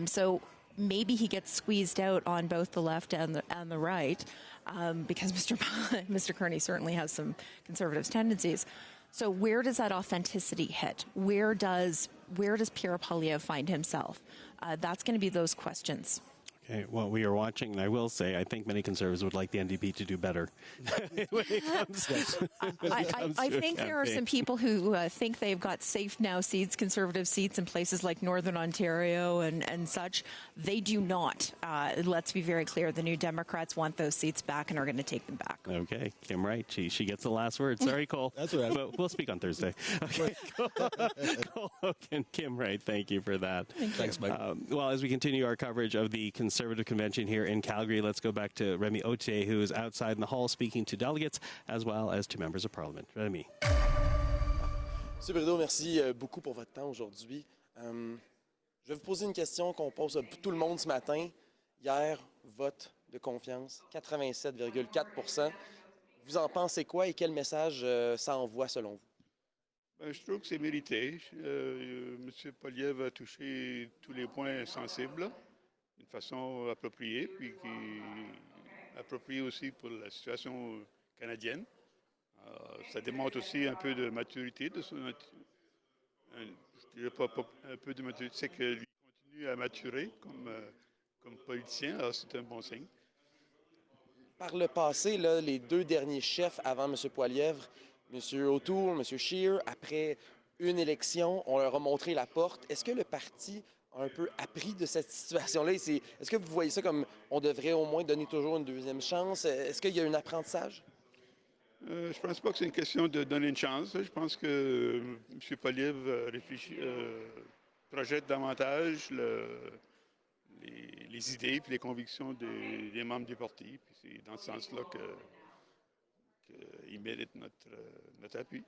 Speaker 13: So maybe he gets squeezed out on both the left and the right because Mr. Carney certainly has some conservative tendencies. So where does that authenticity hit? Where does Pierre Poilievre find himself? That's going to be those questions.
Speaker 1: Okay, well, we are watching, and I will say, I think many Conservatives would like the NDP to do better when it comes
Speaker 13: I think there are some people who think they've got safe now seats, Conservative seats in places like Northern Ontario and such. They do not. Let's be very clear. The New Democrats want those seats back and are going to take them back.
Speaker 1: Okay, Kim Wright, she gets the last word. Sorry, Cole.
Speaker 12: That's all right.
Speaker 1: But we'll speak on Thursday. Okay, Cole Hogan, Kim Wright, thank you for that.
Speaker 12: Thanks, Mike.
Speaker 1: Well, as we continue our coverage of the Conservative Convention here in Calgary, let's go back to Remy Autier, who is outside in the hall speaking to delegates as well as to members of Parliament. Remy.
Speaker 8: Monsieur Brodie, merci beaucoup pour votre temps aujourd'hui. Je vais vous poser une question qu'on pose à tout le monde ce matin. Hier, vote de confiance, 87,4 %. Vous en pensez quoi et quel message ça envoie selon vous?
Speaker 14: Je trouve que c'est mérité. M. Poilievre a touché tous les points sensibles d'une façon appropriée, puis appropriée aussi pour la situation canadienne. Ça démontre aussi un peu de maturité, je dirais pas un peu de maturité, c'est qu'il continue à maturer comme politicien, alors c'est un bon signe.
Speaker 8: Par le passé, là, les deux derniers chefs avant M. Poilievre M. O'Toole, M. Scheer, après une élection, on leur a montré la porte. Est-ce que le parti a un peu appris de cette situation-là? Est-ce que vous voyez ça comme on devrait au moins donner toujours une deuxième chance? Est-ce qu'il y a un apprentissage?
Speaker 14: Je ne pense pas que c'est une question de donner une chance. Je pense que M. Poilievre projette davantage les idées et les convictions des membres du parti. Puis c'est dans ce sens-là qu'il mérite notre appui.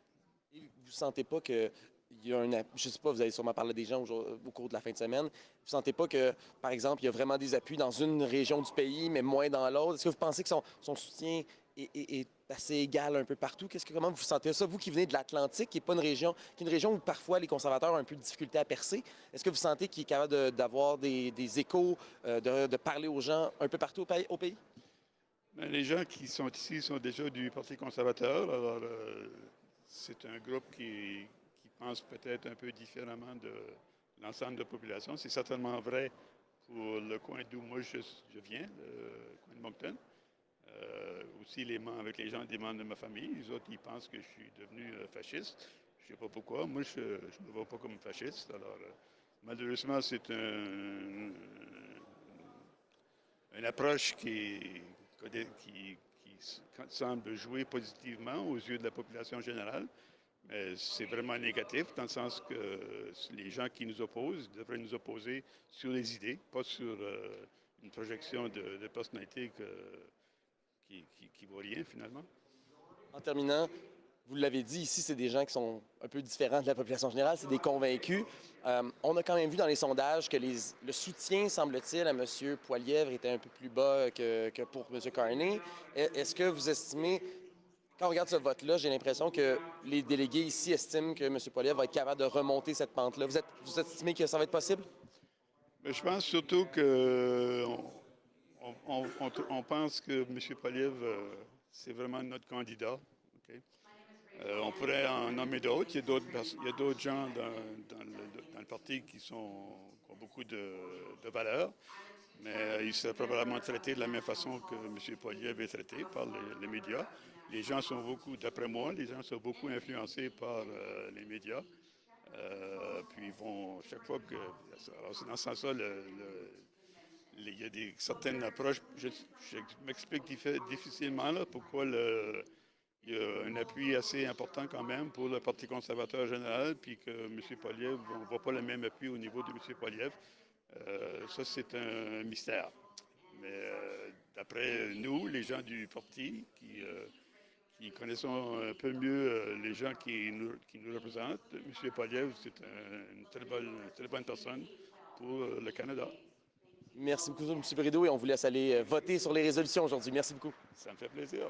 Speaker 8: Et vous ne sentez pas que il y a je ne sais pas, vous allez sûrement parler des gens au cours de la fin de semaine. Vous ne sentez pas que, par exemple, il y a vraiment des appuis dans une région du pays, mais moins dans l'autre? Est-ce que vous pensez que son soutien est assez égal un peu partout? Comment vous sentez ça? Vous qui venez de l'Atlantique, qui est une région où parfois les conservateurs ont un peu de difficulté à percer, est-ce que vous sentez qu'il est capable d'avoir des échos, de parler aux gens un peu partout au pays?
Speaker 14: Bien, les gens qui sont ici sont déjà du Parti conservateur. Alors, c'est un groupe qui pense peut-être un peu différemment de l'ensemble de la population. C'est certainement vrai pour le coin d'où moi je viens, le coin de Moncton. Aussi avec les gens, des membres de ma famille. Les autres, ils pensent que je suis devenu fasciste. Je ne sais pas pourquoi. Moi, je ne me vois pas comme fasciste. Alors, malheureusement, c'est une approche qui semble jouer positivement aux yeux de la population générale. Mais c'est vraiment négatif, dans le sens que les gens qui nous opposent devraient nous opposer sur les idées, pas sur une projection de personnalité qui vaut rien, finalement.
Speaker 8: En terminant, vous l'avez dit, ici, c'est des gens qui sont un peu différents de la population générale, c'est des convaincus. On a quand même vu dans les sondages que le soutien, semble-t-il, à M. Poilievre était un peu plus bas que pour M. Carney. Est-ce que vous estimez... Quand on regarde ce vote-là, j'ai l'impression que les délégués ici estiment que M. Poilievre va être capable de remonter cette pente-là. Vous estimez que ça va être possible?
Speaker 14: Mais je pense surtout que on pense que M. Poilievre, c'est vraiment notre candidat. Okay? On pourrait en nommer d'autres. Il y a d'autres gens dans le parti qui ont beaucoup de valeur, mais il sera probablement traité de la même façon que M. Poilievre est traité par les médias. Les gens sont beaucoup, d'après moi, les gens sont beaucoup influencés par les médias. Puis ils vont, chaque fois que... Alors c'est dans ce sens-là, il y a certaines approches. Je m'explique difficilement là, pourquoi il y a un appui assez important quand même pour le Parti conservateur général, puis que M. Poilievre, on ne voit pas le même appui au niveau de M. Poilievre. Ça, c'est un mystère. Mais d'après nous, les gens du parti qui connaissons un peu mieux les gens qui nous représentent, M. Poilievre, c'est une très bonne personne pour le Canada.
Speaker 8: Merci beaucoup, M. Brodie, et on vous laisse aller voter sur les résolutions aujourd'hui. Merci beaucoup.
Speaker 14: Ça me fait plaisir.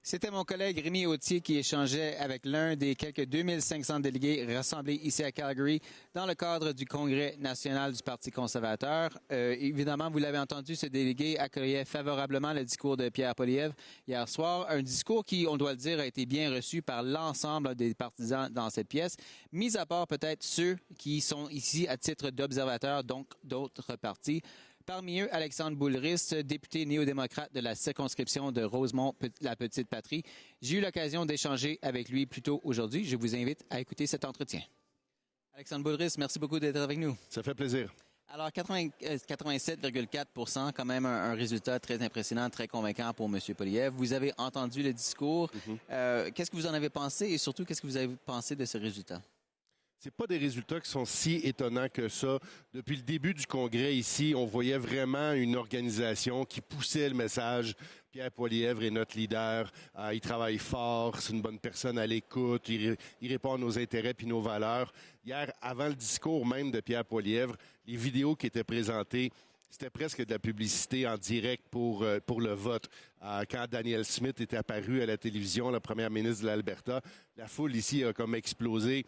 Speaker 3: C'était mon collègue Rémi Autier qui échangeait avec l'un des quelques 2500 délégués rassemblés ici à Calgary dans le cadre du Congrès national du Parti conservateur. Évidemment, vous l'avez entendu, ce délégué accueillait favorablement le discours de Pierre Poilievre hier soir. Un discours qui, on doit le dire, a été bien reçu par l'ensemble des partisans dans cette pièce, mis à part peut-être ceux qui sont ici à titre d'observateurs, donc d'autres partis. Parmi eux, Alexandre Boulerice, député néo-démocrate de la circonscription de Rosemont, la Petite-Patrie. J'ai eu l'occasion d'échanger avec lui plus tôt aujourd'hui. Je vous invite à écouter cet entretien. Alexandre Boulerice, merci beaucoup d'être avec nous.
Speaker 15: Ça fait plaisir.
Speaker 3: Alors, 87,4 quand même un résultat très impressionnant, très convaincant pour M. Poilievre. Vous avez entendu le discours. Qu'est-ce que vous en avez pensé et surtout, qu'est-ce que vous avez pensé de ce résultat?
Speaker 15: C'est pas des résultats qui sont si étonnants que ça. Depuis le début du congrès ici, on voyait vraiment une organisation qui poussait le message. Pierre Poilievre est notre leader. Il travaille fort. C'est une bonne personne à l'écoute. Il répond à nos intérêts puis nos valeurs. Hier, avant le discours même de Pierre Poilievre, les vidéos qui étaient présentées, c'était presque de la publicité en direct pour le vote. Quand Danielle Smith est apparue à la télévision, la première ministre de l'Alberta, la foule ici a comme explosé.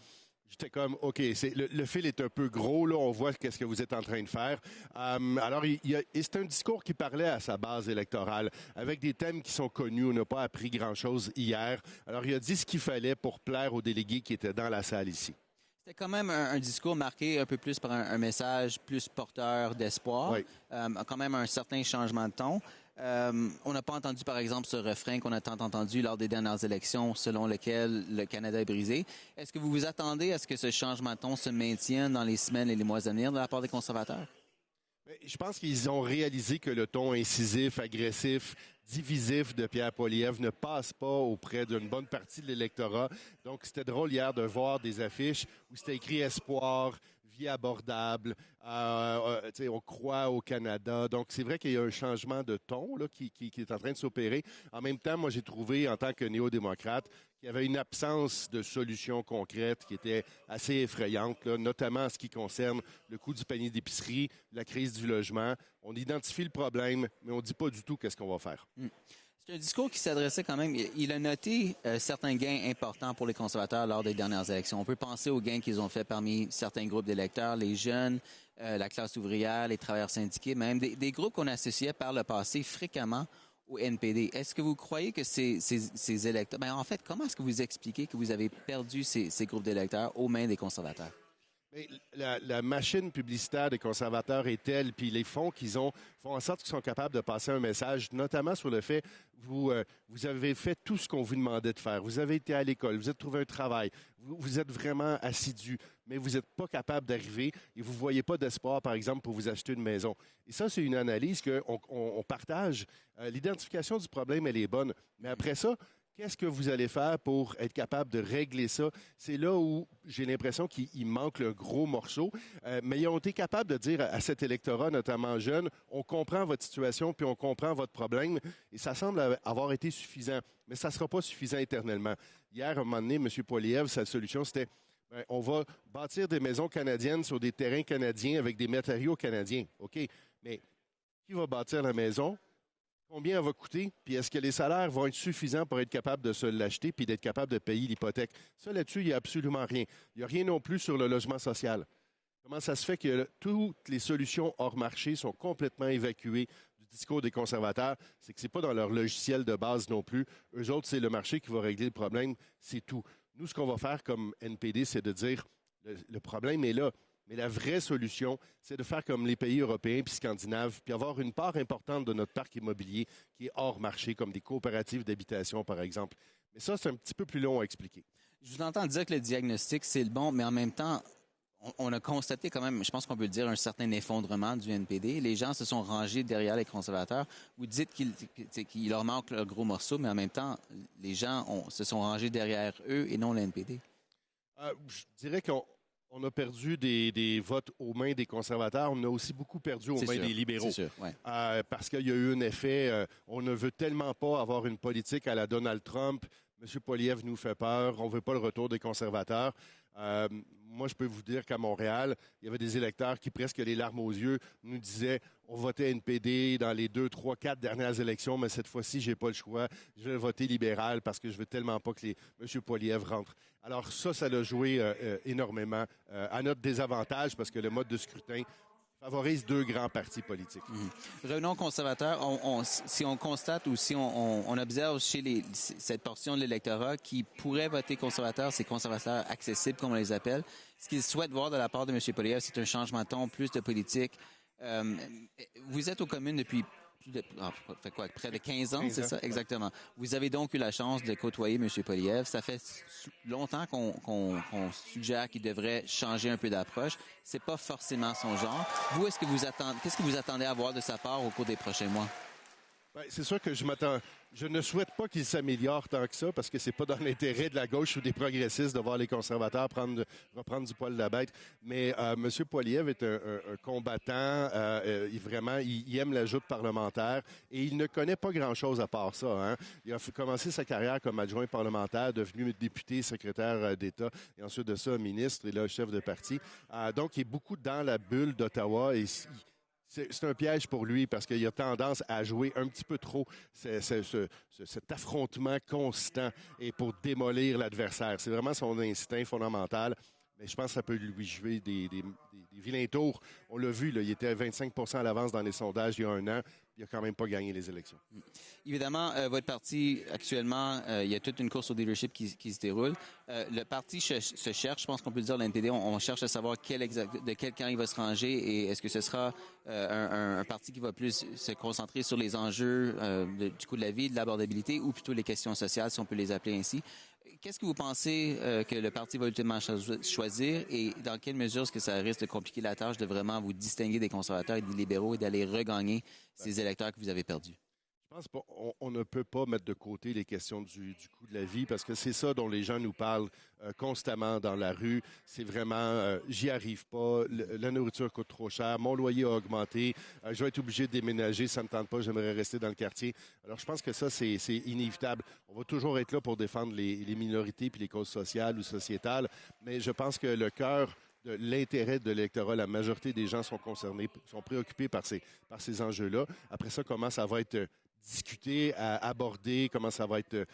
Speaker 15: J'étais comme, OK, le fil est un peu gros, là, on voit qu'est-ce que vous êtes en train de faire. Alors, c'est un discours qui parlait à sa base électorale, avec des thèmes qui sont connus. On n'a pas appris grand-chose hier. Alors, il a dit ce qu'il fallait pour plaire aux délégués qui étaient dans la salle ici.
Speaker 3: C'était quand même un discours marqué un peu plus par un message plus porteur d'espoir,
Speaker 15: oui.
Speaker 3: Quand même un certain changement de ton. On n'a pas entendu, par exemple, ce refrain qu'on a tant entendu lors des dernières élections, selon lequel le Canada est brisé. Est-ce que vous vous attendez à ce que ce changement de ton se maintienne dans les semaines et les mois à venir de la part des conservateurs?
Speaker 15: Je pense qu'ils ont réalisé que le ton incisif, agressif, divisif de Pierre Poilievre ne passe pas auprès d'une bonne partie de l'électorat. Donc, c'était drôle hier de voir des affiches où c'était écrit « Espoir », vie abordable, on croit au Canada. Donc, c'est vrai qu'il y a un changement de ton là, qui est en train de s'opérer. En même temps, moi, j'ai trouvé, en tant que néo-démocrate, qu'il y avait une absence de solutions concrètes qui était assez effrayante, là, notamment en ce qui concerne le coût du panier d'épicerie, la crise du logement. On identifie le problème, mais on ne dit pas du tout qu'est-ce qu'on va faire.
Speaker 3: C'est un discours qui s'adressait quand même. Il a noté certains gains importants pour les conservateurs lors des dernières élections. On peut penser aux gains qu'ils ont faits parmi certains groupes d'électeurs, les jeunes, la classe ouvrière, les travailleurs syndiqués, même des groupes qu'on associait par le passé fréquemment au NPD. Est-ce que vous croyez que ces électeurs... en fait, comment est-ce que vous expliquez que vous avez perdu ces groupes d'électeurs aux mains des conservateurs?
Speaker 15: Mais la machine publicitaire des conservateurs est telle, puis les fonds qu'ils ont font en sorte qu'ils sont capables de passer un message, notamment sur le fait vous avez fait tout ce qu'on vous demandait de faire. Vous avez été à l'école, vous avez trouvé un travail, vous êtes vraiment assidu, mais vous n'êtes pas capable d'arriver et vous ne voyez pas d'espoir, par exemple, pour vous acheter une maison. Et ça, c'est une analyse qu'on partage. L'identification du problème, elle est bonne. Mais après ça, qu'est-ce que vous allez faire pour être capable de régler ça? C'est là où j'ai l'impression qu'il manque le gros morceau. Mais ils ont été capables de dire à cet électorat, notamment jeune, on comprend votre situation puis on comprend votre problème. Et ça semble avoir été suffisant. Mais ça ne sera pas suffisant éternellement. Hier, à un moment donné, M. Poilievre, sa solution, c'était on va bâtir des maisons canadiennes sur des terrains canadiens avec des matériaux canadiens. OK, mais qui va bâtir la maison? Combien elle va coûter? Puis est-ce que les salaires vont être suffisants pour être capable de se l'acheter puis d'être capable de payer l'hypothèque? Ça, là-dessus, il n'y a absolument rien. Il n'y a rien non plus sur le logement social. Comment ça se fait que toutes les solutions hors marché sont complètement évacuées du discours des conservateurs? C'est que ce n'est pas dans leur logiciel de base non plus. Eux autres, c'est le marché qui va régler le problème. C'est tout. Nous, ce qu'on va faire comme NPD, c'est de dire le problème est là. Mais la vraie solution, c'est de faire comme les pays européens puis scandinaves, puis avoir une part importante de notre parc immobilier qui est hors marché, comme des coopératives d'habitation, par exemple. Mais ça, c'est un petit peu plus long à expliquer.
Speaker 3: Je vous entends dire que le diagnostic, c'est le bon, mais en même temps, on a constaté quand même, je pense qu'on peut le dire, un certain effondrement du NPD. Les gens se sont rangés derrière les conservateurs. Vous dites qu'il leur manque le gros morceau, mais en même temps, les gens se sont rangés derrière eux et non le NPD.
Speaker 15: Je dirais qu'on a perdu des votes aux mains des conservateurs. On a aussi beaucoup perdu aux mains des libéraux.
Speaker 3: C'est sûr, ouais.
Speaker 15: Parce qu'il y a eu un effet, on ne veut tellement pas avoir une politique à la Donald Trump. M. Poilievre nous fait peur. On ne veut pas le retour des conservateurs. Moi, je peux vous dire qu'à Montréal, il y avait des électeurs qui, presque les larmes aux yeux, nous disaient on votait NPD dans les 2, 3, 4 dernières élections, mais cette fois-ci, je n'ai pas le choix. Je vais voter libéral parce que je veux tellement pas que M. Poilievre rentre. Alors ça l'a joué énormément à notre désavantage parce que le mode de scrutin favorise deux grands partis politiques.
Speaker 3: Revenons conservateurs. Si on constate ou si on observe chez cette portion de l'électorat qui pourrait voter conservateur, ces conservateurs accessibles, comme on les appelle, ce qu'ils souhaitent voir de la part de M. Poilievre, c'est un changement de ton, plus de politique. Vous êtes aux communes depuis près de 15 ans, c'est ça? Exactement. Vous avez donc eu la chance de côtoyer M. Poilievre. Ça fait longtemps qu'on suggère qu'il devrait changer un peu d'approche. C'est pas forcément son genre. Vous, qu'est-ce que vous attendez à voir de sa part au cours des prochains mois?
Speaker 15: Bien, c'est sûr que je ne souhaite pas qu'il s'améliore tant que ça parce que c'est pas dans l'intérêt de la gauche ou des progressistes de voir les conservateurs reprendre du poil de la bête. Mais M. Poilievre est un combattant. Il aime la joute parlementaire et il ne connaît pas grand-chose à part ça. Hein. Il a commencé sa carrière comme adjoint parlementaire, devenu député, secrétaire d'État et ensuite de ça, ministre et là, chef de parti. Donc, il est beaucoup dans la bulle d'Ottawa et c'est un piège pour lui parce qu'il a tendance à jouer un petit peu trop cet affrontement constant et pour démolir l'adversaire. C'est vraiment son instinct fondamental. Mais je pense que ça peut lui jouer des vilains tours. On l'a vu, là, il était à 25 % à l'avance dans les sondages il y a un an. il n'a quand même pas gagné les élections.
Speaker 3: Évidemment, votre parti, actuellement, il y a toute une course au leadership qui se déroule. Le parti se cherche, je pense qu'on peut le dire, l'NPD, on cherche à savoir de quel camp il va se ranger et est-ce que ce sera un parti qui va plus se concentrer sur les enjeux du coût de la vie, de l'abordabilité ou plutôt les questions sociales, si on peut les appeler ainsi. Qu'est-ce que vous pensez que le parti va ultimement choisir et dans quelle mesure est-ce que ça risque de compliquer la tâche de vraiment vous distinguer des conservateurs et des libéraux et d'aller regagner ces électeurs que vous avez perdus?
Speaker 15: Je pense qu'on ne peut pas mettre de côté les questions du coût de la vie parce que c'est ça dont les gens nous parlent constamment dans la rue. C'est vraiment, j'y arrive pas, la nourriture coûte trop cher, mon loyer a augmenté, je vais être obligé de déménager, ça ne me tente pas, j'aimerais rester dans le quartier. Alors je pense que ça, c'est inévitable. On va toujours être là pour défendre les minorités puis les causes sociales ou sociétales, mais je pense que le cœur de l'intérêt de l'électorat, la majorité des gens sont concernés, sont préoccupés par ces enjeux-là. Après ça, comment ça va être discuter, aborder, comment ça va être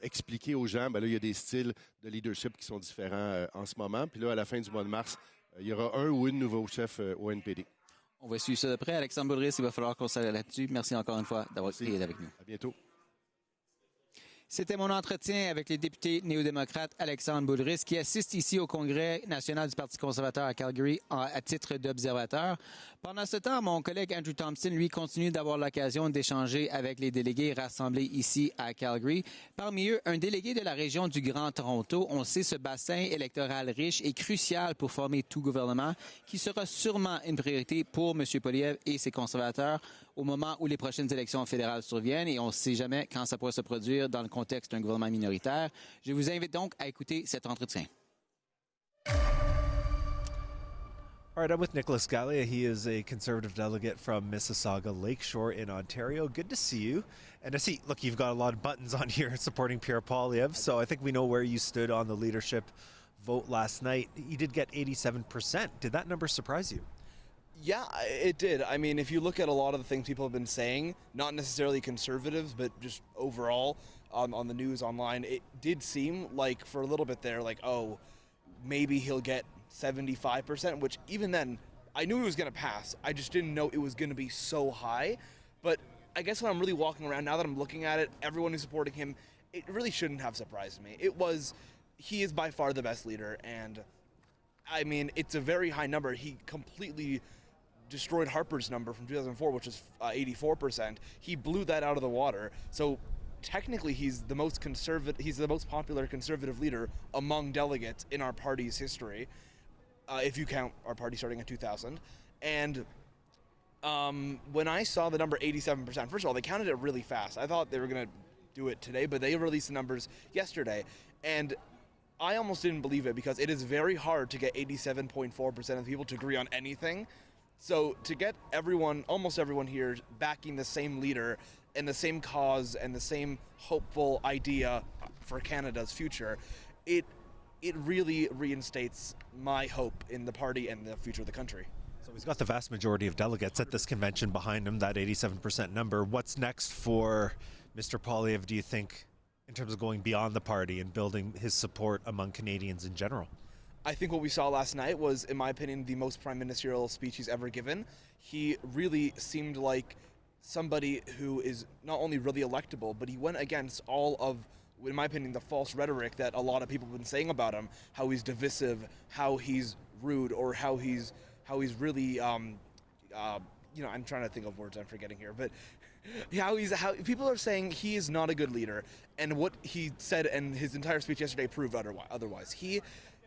Speaker 15: expliqué aux gens. Bien là, il y a des styles de leadership qui sont différents en ce moment. Puis là, à la fin du mois de mars, il y aura un ou une nouveau chef au NPD.
Speaker 3: On va suivre ça de près. Alexandre Boulerice, il va falloir qu'on s'arrête là-dessus. Merci encore une fois d'avoir été avec nous.
Speaker 15: À bientôt.
Speaker 3: C'était mon entretien avec le député néo-démocrate Alexandre Boulerice qui assiste ici au Congrès national du Parti conservateur à Calgary à titre d'observateur. Pendant ce temps, mon collègue Andrew Thompson, lui, continue d'avoir l'occasion d'échanger avec les délégués rassemblés ici à Calgary. Parmi eux, un délégué de la région du Grand Toronto. On sait ce bassin électoral riche et crucial pour former tout gouvernement qui sera sûrement une priorité pour M. Poilievre et ses conservateurs au moment où les prochaines élections fédérales surviennent et on ne sait jamais quand ça pourra se produire dans le contexte d'un gouvernement minoritaire. Je vous invite donc à écouter cet entretien.
Speaker 5: All right, I'm with Nicholas Gallia. He is a Conservative delegate from Mississauga Lakeshore in Ontario. Good to see you. And I see, look, you've got a lot of buttons on here supporting Pierre Poilievre, so I think we know where you stood on the leadership vote last night. You did get 87%. Did that number surprise you?
Speaker 16: Yeah, it did. I mean, if you look at a lot of the things people have been saying, not necessarily conservatives, but just overall on the news online, it did seem like for a little bit there, like, oh, maybe he'll get 75%, which even then, I knew he was going to pass. I just didn't know it was going to be so high. But I guess when I'm really walking around, now that I'm looking at it, everyone who's supporting him, it really shouldn't have surprised me. He is by far the best leader, and I mean, it's a very high number. He completely destroyed Harper's number from 2004, which was 84%. He blew that out of the water. So technically, he's the most popular conservative leader among delegates in our party's history, if you count our party starting in 2000. And when I saw the number 87%, first of all, they counted it really fast. I thought they were going to do it today, but they released the numbers yesterday. And I almost didn't believe it because it is very hard to get 87.4% of people to agree on anything. So to get almost everyone here backing the same leader and the same cause and the same hopeful idea for Canada's future, it really reinstates my hope in the party and the future of the country.
Speaker 5: So he's got the vast majority of delegates at this convention behind him, that 87% number. What's next for Mr. Poilievre, do you think, in terms of going beyond the party and building his support among Canadians in general?
Speaker 16: I think what we saw last night was, in my opinion, the most prime ministerial speech he's ever given. He really seemed like somebody who is not only really electable, but he went against all of, in my opinion, the false rhetoric that a lot of people have been saying about him, how he's divisive, how he's rude, or how he's really, I'm trying to think of words I'm forgetting here, but how people are saying he is not a good leader, and what he said and his entire speech yesterday proved otherwise. He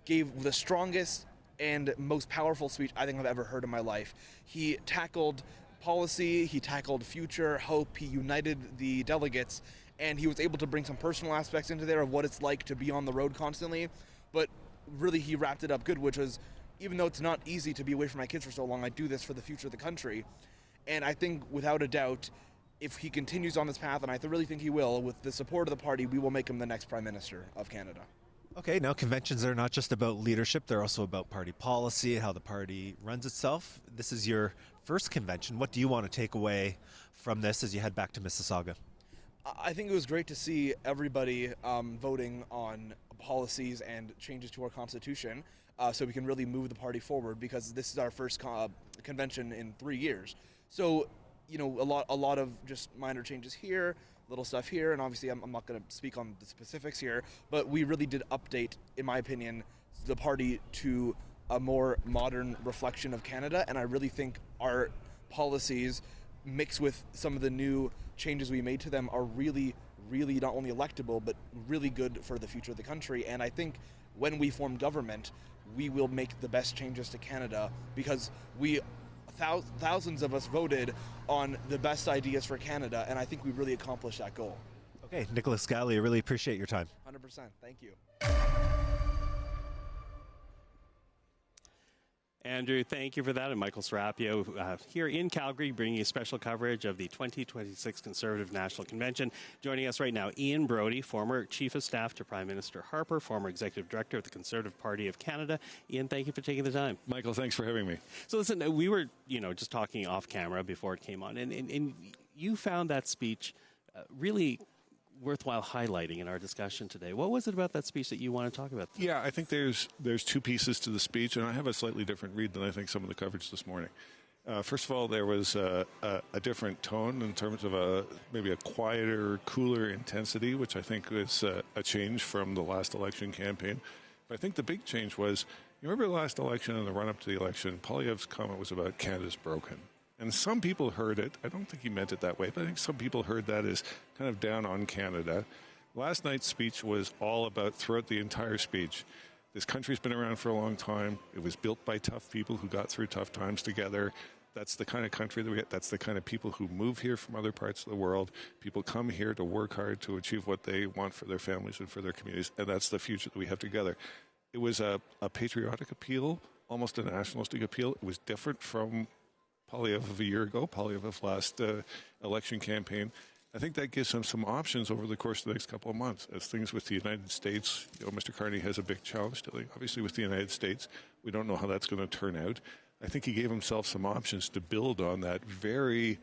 Speaker 16: gave the strongest and most powerful speech I think I've ever heard in my life. He tackled policy, he tackled future, hope, he united the delegates, and he was able to bring some personal aspects into there of what it's like to be on the road constantly. But really he wrapped it up good, which was, even though it's not easy to be away from my kids for so long, I do this for the future of the country. And I think without a doubt, if he continues on this path, and I really think he will, with the support of the party, we will make him the next Prime Minister of Canada.
Speaker 5: Okay, now conventions are not just about leadership, they're also about party policy, how the party runs itself. This is your first convention. What do you want to take away from this as you head back to Mississauga?
Speaker 16: I think it was great to see everybody voting on policies and changes to our constitution so we can really move the party forward, because this is our first convention in 3 years. So a lot of just minor changes here, little stuff here, and obviously I'm not going to speak on the specifics here, but we really did update, in my opinion, the party to a more modern reflection of Canada, and I really think our policies mixed with some of the new changes we made to them are really not only electable, but really good for the future of the country. And I think when we form government, we will make the best changes to Canada because thousands of us voted on the best ideas for Canada, and I think we really accomplished that goal.
Speaker 5: Okay, Nicholas Scally, I really appreciate your time.
Speaker 16: 100%. Thank you.
Speaker 1: Andrew, thank you for that. And Michael Serapio here in Calgary, bringing you special coverage of the 2026 Conservative National Convention. Joining us right now, Ian Brodie, former Chief of Staff to Prime Minister Harper, former Executive Director of the Conservative Party of Canada. Ian, thank you for taking the time.
Speaker 17: Michael, thanks for having me.
Speaker 1: So listen, we were, just talking off camera before it came on, and you found that speech really worthwhile highlighting in our discussion today. What was it about that speech that you want to talk about today?
Speaker 17: Yeah, I think there's two pieces to the speech, and I have a slightly different read than I think some of the coverage this morning. First of all, there was a different tone in terms of maybe a quieter, cooler intensity, which I think was a change from the last election campaign. But I think the big change was, you remember the last election and the run-up to the election, Poilievre's comment was about Canada's broken. And some people heard it. I don't think he meant it that way, but I think some people heard that as kind of down on Canada. Last night's speech was all about, throughout the entire speech, this country's been around for a long time. It was built by tough people who got through tough times together. That's the kind of country that we get. That's the kind of people who move here from other parts of the world. People come here to work hard to achieve what they want for their families and for their communities, and that's the future that we have together. It was a patriotic appeal, almost a nationalistic appeal. It was different from Poilievre of a year ago, Poilievre of last election campaign. I think that gives him some options over the course of the next couple of months. As things with the United States, Mr. Carney has a big challenge to obviously with the United States. We don't know how that's going to turn out. I think he gave himself some options to build on that very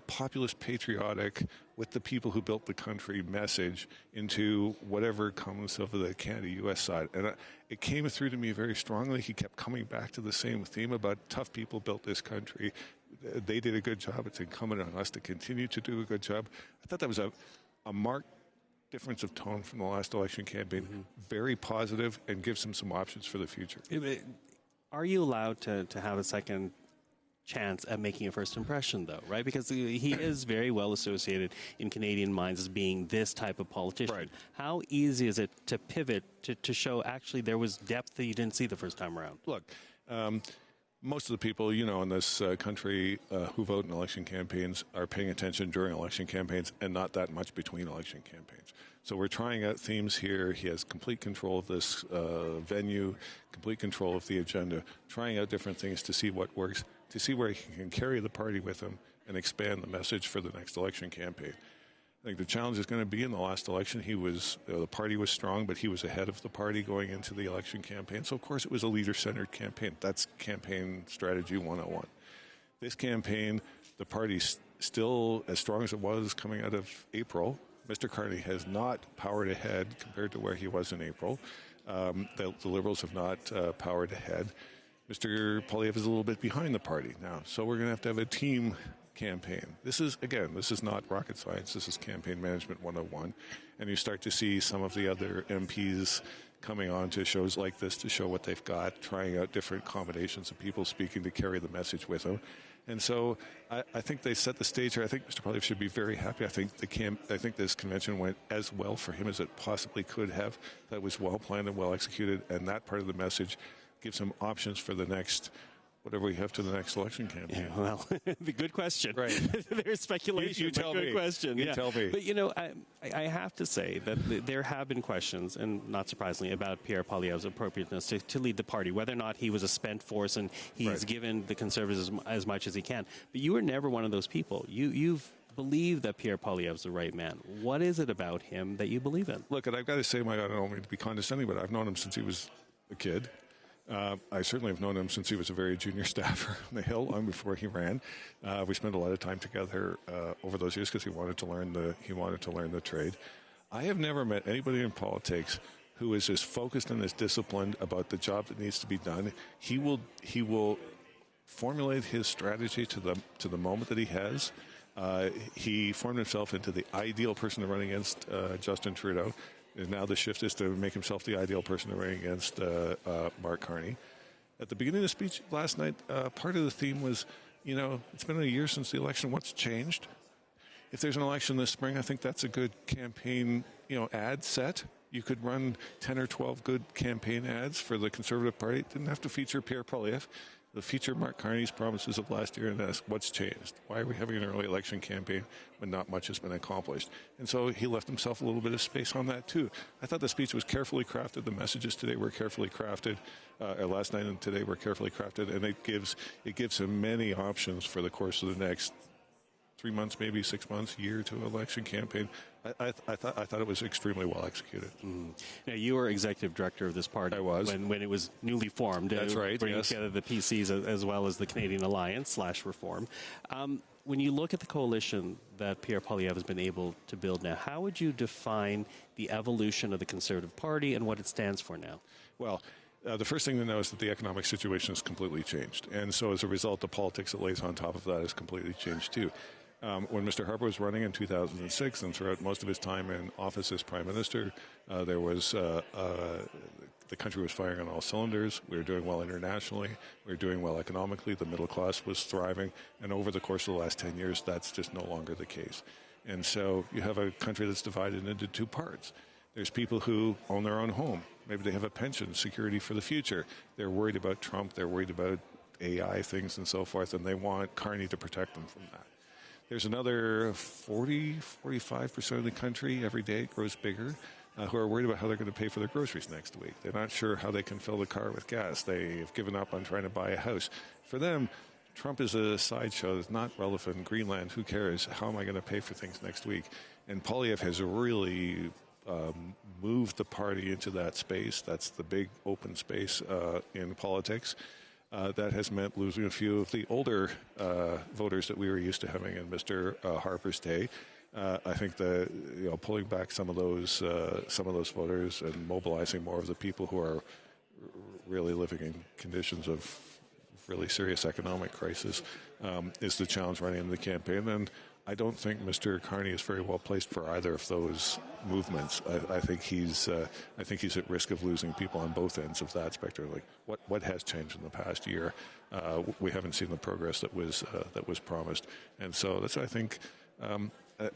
Speaker 17: populist, patriotic, with the people who built the country message into whatever comes of the Canada-U.S. side. And it came through to me very strongly. He kept coming back to the same theme about tough people built this country. They did a good job. It's incumbent on us to continue to do a good job. I thought that was a marked difference of tone from the last election campaign. Mm-hmm. Very positive and gives him some options for the future.
Speaker 1: Are you allowed to have a second chance at making a first impression, though, right? Because he is very well associated in Canadian minds as being this type of politician. Right. How easy is it to pivot to show actually there was depth that you didn't see the first time around?
Speaker 17: Look, most of the people, in this country who vote in election campaigns are paying attention during election campaigns and not that much between election campaigns. So we're trying out themes here. He has complete control of this venue, complete control of the agenda, trying out different things to see what works, to see where he can carry the party with him and expand the message for the next election campaign. I think the challenge is going to be in the last election. The party was strong, but he was ahead of the party going into the election campaign. So, of course, it was a leader-centered campaign. That's campaign strategy 101. This campaign, the party's still as strong as it was coming out of April. Mr. Carney has not powered ahead compared to where he was in April. The Liberals have not powered ahead. Mr. Poilievre is a little bit behind the party now. So we're going to have a team campaign. This is not rocket science. This is campaign management 101. And you start to see some of the other MPs coming on to shows like this to show what they've got, trying out different combinations of people speaking to carry the message with them. And so I think they set the stage here. I think Mr. Poilievre should be very happy. I think this convention went as well for him as it possibly could have. That was well planned and well executed, and that part of the message gives him options for the next, whatever we have to the next election campaign.
Speaker 1: Yeah, well, the good question.
Speaker 17: Right.
Speaker 1: There's speculation.
Speaker 17: You tell
Speaker 1: good
Speaker 17: me.
Speaker 1: question.
Speaker 17: You tell me.
Speaker 1: But, I have to say that there have been questions, and not surprisingly, about Pierre Poilievre's appropriateness to lead the party, whether or not he was a spent force and he's given the Conservatives as much as he can. But you were never one of those people. You've believed that Pierre Poilievre's the right man. What is it about him that you believe in?
Speaker 17: Look, and I've got to say, I don't mean to be condescending, but I've known him since he was a kid. I certainly have known him since he was a very junior staffer on the Hill, long before he ran. We spent a lot of time together over those years because he wanted to learn the trade. I have never met anybody in politics who is as focused and as disciplined about the job that needs to be done. He will formulate his strategy to the moment that he has. He formed himself into the ideal person to run against Justin Trudeau. And now the shift is to make himself the ideal person to run against Mark Carney. At the beginning of the speech last night, part of the theme was, it's been a year since the election. What's changed? If there's an election this spring, I think that's a good campaign, ad set. You could run 10 or 12 good campaign ads for the Conservative Party. It didn't have to feature Pierre Poilievre. The feature Mark Carney's promises of last year and ask, what's changed? Why are we having an early election campaign when not much has been accomplished? And so he left himself a little bit of space on that too. I thought the speech was carefully crafted. The messages today were carefully crafted. Last night and today were carefully crafted, and it gives him many options for the course of the next 3 months, maybe 6 months, year to election campaign. I thought it was extremely well executed.
Speaker 1: Now, you were executive director of this party.
Speaker 17: I was.
Speaker 1: When it was newly formed.
Speaker 17: That's right,
Speaker 1: bringing
Speaker 17: yes.
Speaker 1: together the PCs as well as the Canadian Alliance /Reform. When you look at the coalition that Pierre Poilievre has been able to build now, how would you define the evolution of the Conservative Party and what it stands for now?
Speaker 17: Well, the first thing to know is that the economic situation has completely changed. And so as a result, the politics that lays on top of that has completely changed too. When Mr. Harper was running in 2006 and throughout most of his time in office as Prime Minister, there was the country was firing on all cylinders. We were doing well internationally. We were doing well economically. The middle class was thriving. And over the course of the last 10 years, that's just no longer the case. And so you have a country that's divided into two parts. There's people who own their own home. Maybe they have a pension, security for the future. They're worried about Trump. They're worried about AI things and so forth, and they want Carney to protect them from that. There's another 45% of the country every day it grows bigger who are worried about how they're going to pay for their groceries next week. They're not sure how they can fill the car with gas. They've given up on trying to buy a house. For them, Trump is a sideshow that's not relevant. Greenland, who cares? How am I going to pay for things next week? And Poilievre has really moved the party into that space. That's the big open space in politics. That has meant losing a few of the older voters that we were used to having in Mr. Harper's day. I think that pulling back some of those voters and mobilizing more of the people who are really living in conditions of really serious economic crisis is the challenge running into the campaign. And I don't think Mr. Carney is very well placed for either of those movements. I think he's at risk of losing people on both ends of that spectrum. Like what has changed in the past year? We haven't seen the progress that was promised, and so that's I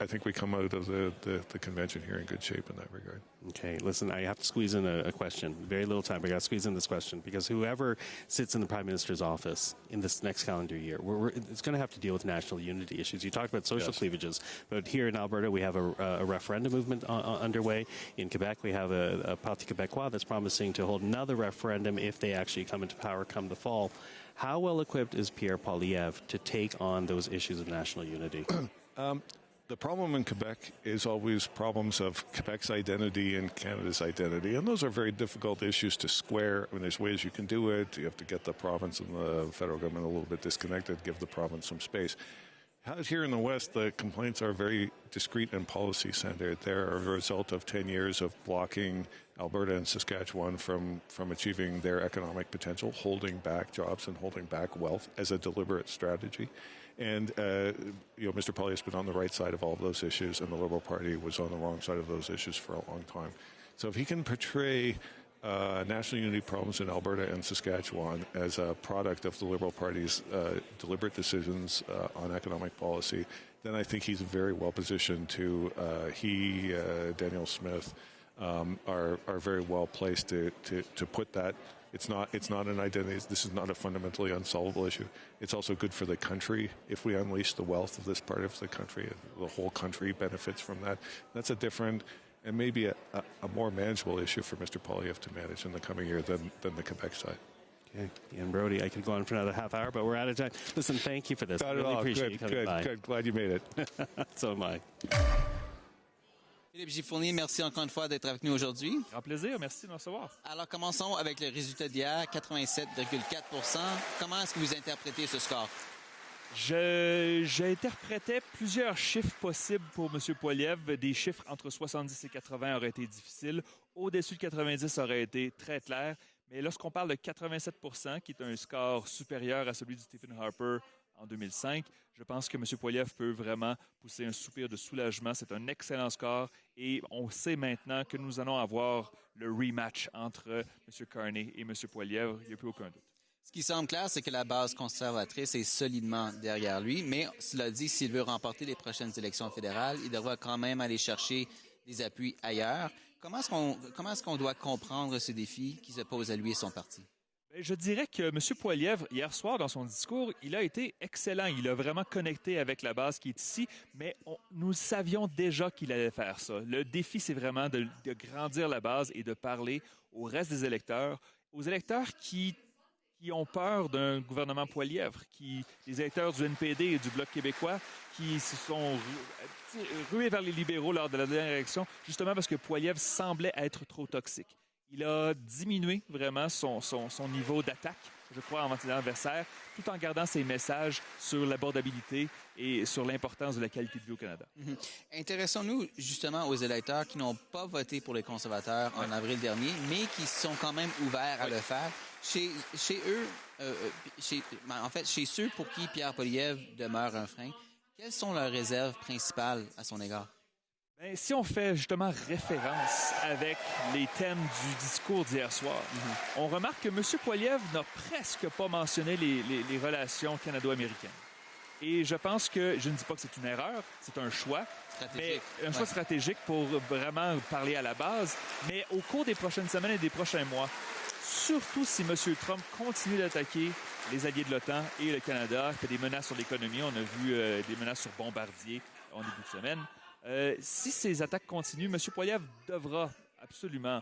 Speaker 17: think we come out of the convention here in good shape in that regard.
Speaker 1: Okay, listen, I have to squeeze in a question. Very little time, but I got to squeeze in this question because whoever sits in the Prime Minister's office in this next calendar year, it's going to have to deal with national unity issues. You talked about social cleavages, but here in Alberta we have a referendum movement underway. In Quebec we have a Parti Québécois that's promising to hold another referendum if they actually come into power come the fall. How well equipped is Pierre Poilievre to take on those issues of national unity?
Speaker 17: The problem in Quebec is always problems of Quebec's identity and Canada's identity, and those are very difficult issues to square. I mean, there's ways you can do it. You have to get the province and the federal government a little bit disconnected, give the province some space. Out here in the West, the complaints are very discrete and policy-centered. They're a result of 10 years of blocking Alberta and Saskatchewan from achieving their economic potential, holding back jobs and holding back wealth as a deliberate strategy. And, Mr. Poilievre's been on the right side of all of those issues, and the Liberal Party was on the wrong side of those issues for a long time. So if he can portray national unity problems in Alberta and Saskatchewan as a product of the Liberal Party's deliberate decisions on economic policy, then I think he's very well positioned to, Daniel Smith, are very well placed to put that. It's not an identity. This is not a fundamentally unsolvable issue. It's also good for the country. If we unleash the wealth of this part of the country, the whole country benefits from that. That's a different and maybe a more manageable issue for Mr. Poilievre to manage in the coming year than the Quebec side.
Speaker 1: Okay, and Brodie, I could go on for another half hour, but we're out of time. Listen, thank you for this.
Speaker 17: Not
Speaker 1: I really
Speaker 17: at all.
Speaker 1: appreciate you coming by.
Speaker 17: Good. Glad you made it.
Speaker 1: So am I.
Speaker 3: Philippe Fournier, merci encore une fois d'être avec nous aujourd'hui.
Speaker 18: Grand plaisir, merci de nous recevoir.
Speaker 3: Alors, commençons avec le résultat d'hier, 87,4 %. Comment est-ce que vous interprétez ce score?
Speaker 18: J'interprétais plusieurs chiffres possibles pour M. Poilievre. Des chiffres entre 70 et 80 auraient été difficiles. Au-dessus de 90 aurait été très clair. Mais lorsqu'on parle de 87 %, qui est un score supérieur à celui de Stephen Harper en 2005, je pense que M. Poilievre peut vraiment pousser un soupir de soulagement. C'est un excellent score et on sait maintenant que nous allons avoir le rematch entre M. Carney et M. Poilievre. Il n'y a plus aucun doute.
Speaker 3: Ce qui semble clair, c'est que la base conservatrice est solidement derrière lui, mais cela dit, s'il veut remporter les prochaines élections fédérales, il devra quand même aller chercher des appuis ailleurs. Comment est-ce qu'on doit comprendre ce défi qui se pose à lui et son parti?
Speaker 18: Je dirais que M. Poilievre, hier soir, dans son discours, il a été excellent. Il a vraiment connecté avec la base qui est ici, mais nous savions déjà qu'il allait faire ça. Le défi, c'est vraiment de grandir la base et de parler au reste des électeurs, aux électeurs qui ont peur d'un gouvernement Poilievre, les électeurs du NPD et du Bloc québécois qui se sont rués vers les libéraux lors de la dernière élection, justement parce que Poilievre semblait être trop toxique. Il a diminué vraiment son niveau d'attaque, je crois, en l'adversaire, tout en gardant ses messages sur l'abordabilité et sur l'importance de la qualité de vie au Canada.
Speaker 3: Intéressons-nous justement aux électeurs qui n'ont pas voté pour les conservateurs en avril dernier, mais qui sont quand même ouverts à le faire. Chez ceux pour qui Pierre Poilievre demeure un frein, quelles sont leurs réserves principales à son égard?
Speaker 18: Bien, si on fait justement référence avec les thèmes du discours d'hier soir, on remarque que M. Poilievre n'a presque pas mentionné les relations canado-américaines. Et je pense que, je ne dis pas que c'est une erreur, c'est un choix, mais un choix stratégique pour vraiment parler à la base. Mais au cours des prochaines semaines et des prochains mois, surtout si M. Trump continue d'attaquer les alliés de l'OTAN et le Canada, fait des menaces sur l'économie, on a vu des menaces sur Bombardier en début de semaine. Si ces attaques continuent, M. Poilievre devra absolument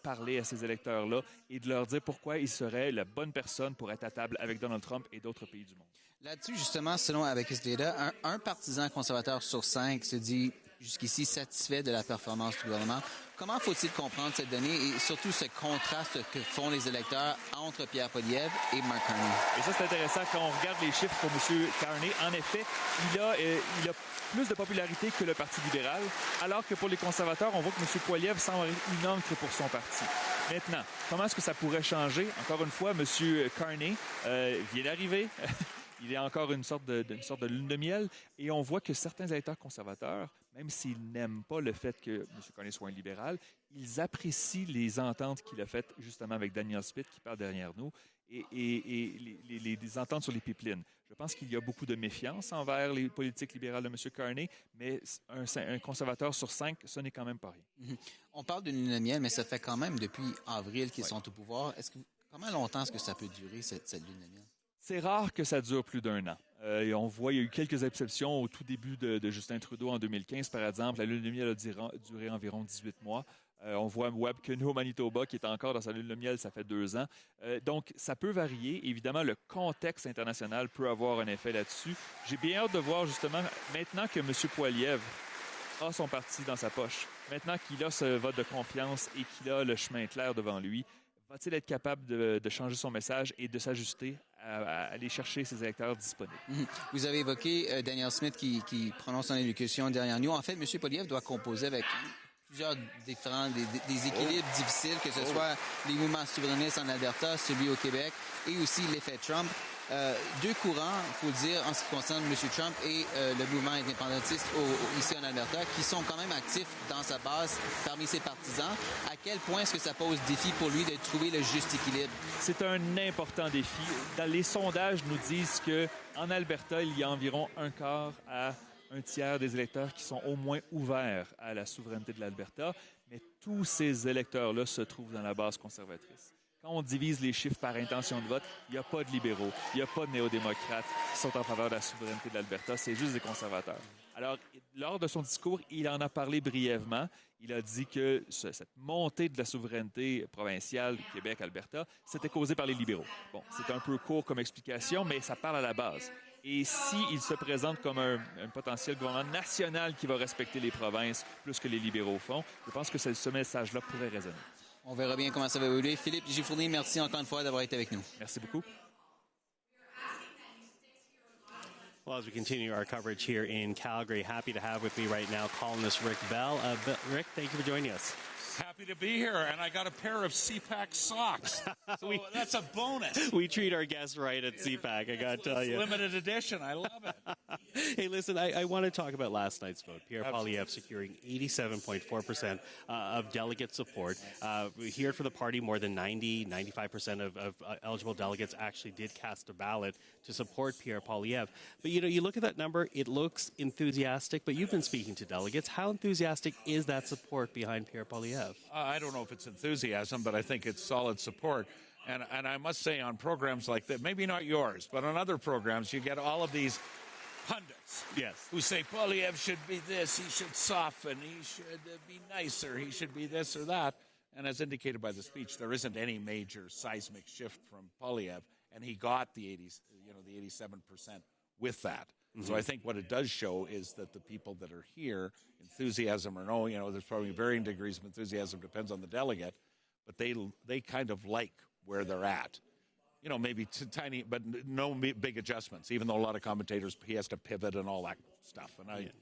Speaker 18: parler à ces électeurs-là et de leur dire pourquoi il serait la bonne personne pour être à table avec Donald Trump et d'autres pays du monde.
Speaker 3: Là-dessus, justement, selon Abacus Data, un partisan conservateur sur 5 se dit jusqu'ici satisfait de la performance du gouvernement. Comment faut-il comprendre cette donnée et surtout ce contraste que font les électeurs entre Pierre Poilievre et Marc Carney?
Speaker 18: Et ça, c'est intéressant quand on regarde les chiffres pour M. Carney. En effet, il a plus de popularité que le Parti libéral, alors que pour les conservateurs, on voit que M. Poilievre semble une encre pour son parti. Maintenant, comment est-ce que ça pourrait changer? Encore une fois, M. Carney vient d'arriver. Il y a encore une sorte de lune de miel. Et on voit que certains électeurs conservateurs, même s'ils n'aiment pas le fait que M. Carney soit un libéral, ils apprécient les ententes qu'il a faites justement avec Daniel Smith, qui parle derrière nous, et les ententes sur les pipelines. Je pense qu'il y a beaucoup de méfiance envers les politiques libérales de M. Carney, mais un conservateur sur 5, ce n'est quand même pas rien.
Speaker 3: On parle d'une lune de miel, mais ça fait quand même depuis avril qu'ils sont au pouvoir. Comment longtemps est-ce que ça peut durer, cette lune de miel?
Speaker 18: C'est rare que ça dure plus d'un an. Et on voit, il y a eu quelques exceptions au tout début de Justin Trudeau en 2015, par exemple. La lune de miel a duré environ 18 mois. On voit Webb Canoe au Manitoba qui est encore dans sa lune de miel, ça fait 2 ans. Donc, ça peut varier. Évidemment, le contexte international peut avoir un effet là-dessus. J'ai bien hâte de voir justement, maintenant que M. Poilievre a son parti dans sa poche, maintenant qu'il a ce vote de confiance et qu'il a le chemin clair devant lui, va-t-il être capable de changer son message et de s'ajuster à aller chercher ses électeurs disponibles?
Speaker 3: Vous avez évoqué Daniel Smith qui prononce son allocution derrière nous. En fait, M. Poilievre doit composer avec plusieurs différents des équilibres difficiles, que ce soit les mouvements souverainistes en Alberta, celui au Québec et aussi l'effet Trump. 2 courants, il faut le dire, en ce qui concerne M. Trump et le mouvement indépendantiste ici en Alberta, qui sont quand même actifs dans sa base parmi ses partisans. À quel point est-ce que ça pose défi pour lui de trouver le juste équilibre?
Speaker 18: C'est un important défi. Les sondages nous disent qu'en Alberta, il y a environ un quart à un tiers des électeurs qui sont au moins ouverts à la souveraineté de l'Alberta, mais tous ces électeurs-là se trouvent dans la base conservatrice. Quand on divise les chiffres par intention de vote, il n'y a pas de libéraux, il n'y a pas de néo-démocrates qui sont en faveur de la souveraineté de l'Alberta, c'est juste des conservateurs. Alors, lors de son discours, il en a parlé brièvement. Il a dit que cette montée de la souveraineté provinciale du Québec-Alberta, c'était causé par les libéraux. Bon, c'est un peu court comme explication, mais ça parle à la base. Et s'il se présente comme un potentiel gouvernement national qui va respecter les provinces plus que les libéraux font, je pense que ce message-là pourrait résonner.
Speaker 3: On verra bien comment ça va évoluer. Philippe Fournier, merci encore une fois d'avoir été avec nous.
Speaker 18: Merci beaucoup.
Speaker 1: Well, as we continue our coverage here in Calgary, happy to have with me right now columnist Rick Bell. Rick, thank you for joining us.
Speaker 19: Happy happy to be here, and I got a pair of CPAC socks. So that's a bonus.
Speaker 1: We treat our guests right at CPAC, I got to tell you.
Speaker 19: Limited edition. I love it.
Speaker 1: Hey, listen, I want to talk about last night's vote. Pierre Poilievre securing 87.4% of delegate support. Here for the party, more than 95% of eligible delegates actually did cast a ballot to support Pierre Poilievre. But, you look at that number, it looks enthusiastic, but you've been speaking to delegates. How enthusiastic is that support behind Pierre Poilievre?
Speaker 19: I don't know if it's enthusiasm, but I think it's solid support. And I must say, on programs like that, maybe not yours, but on other programs, you get all of these pundits who say Poilievre should be this, he should soften, he should be nicer, he should be this or that. And as indicated by the speech, there isn't any major seismic shift from Poilievre, and he got the 87% with that. Mm-hmm. So I think what it does show is that the people that are here, enthusiasm or no, there's probably varying degrees of enthusiasm, depends on the delegate, but they kind of like where they're at. Maybe tiny, but no big adjustments, even though a lot of commentators, he has to pivot and all that stuff. And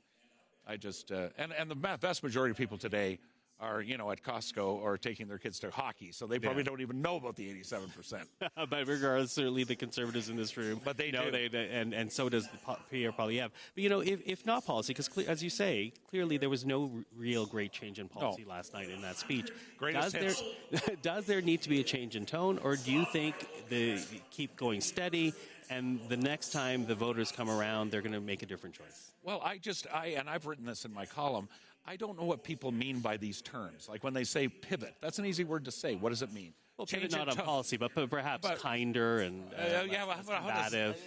Speaker 19: I just, and the vast majority of people today are, at Costco or taking their kids to hockey, so they probably don't even know about the 87%.
Speaker 1: But regardless, certainly the Conservatives in this room,
Speaker 19: but they
Speaker 1: know,
Speaker 19: do.
Speaker 1: And so does Pierre Poilievre. But if not policy, because as you say, clearly there was no real great change in policy last night in that speech. Does there need to be a change in tone, or do you think they keep going steady, and the next time the voters come around, they're going to make a different choice?
Speaker 19: Well, I've written this in my column. I don't know what people mean by these terms. Like when they say pivot, that's an easy word to say. What does it mean?
Speaker 1: Well, pivot not on policy, but perhaps kinder and combative.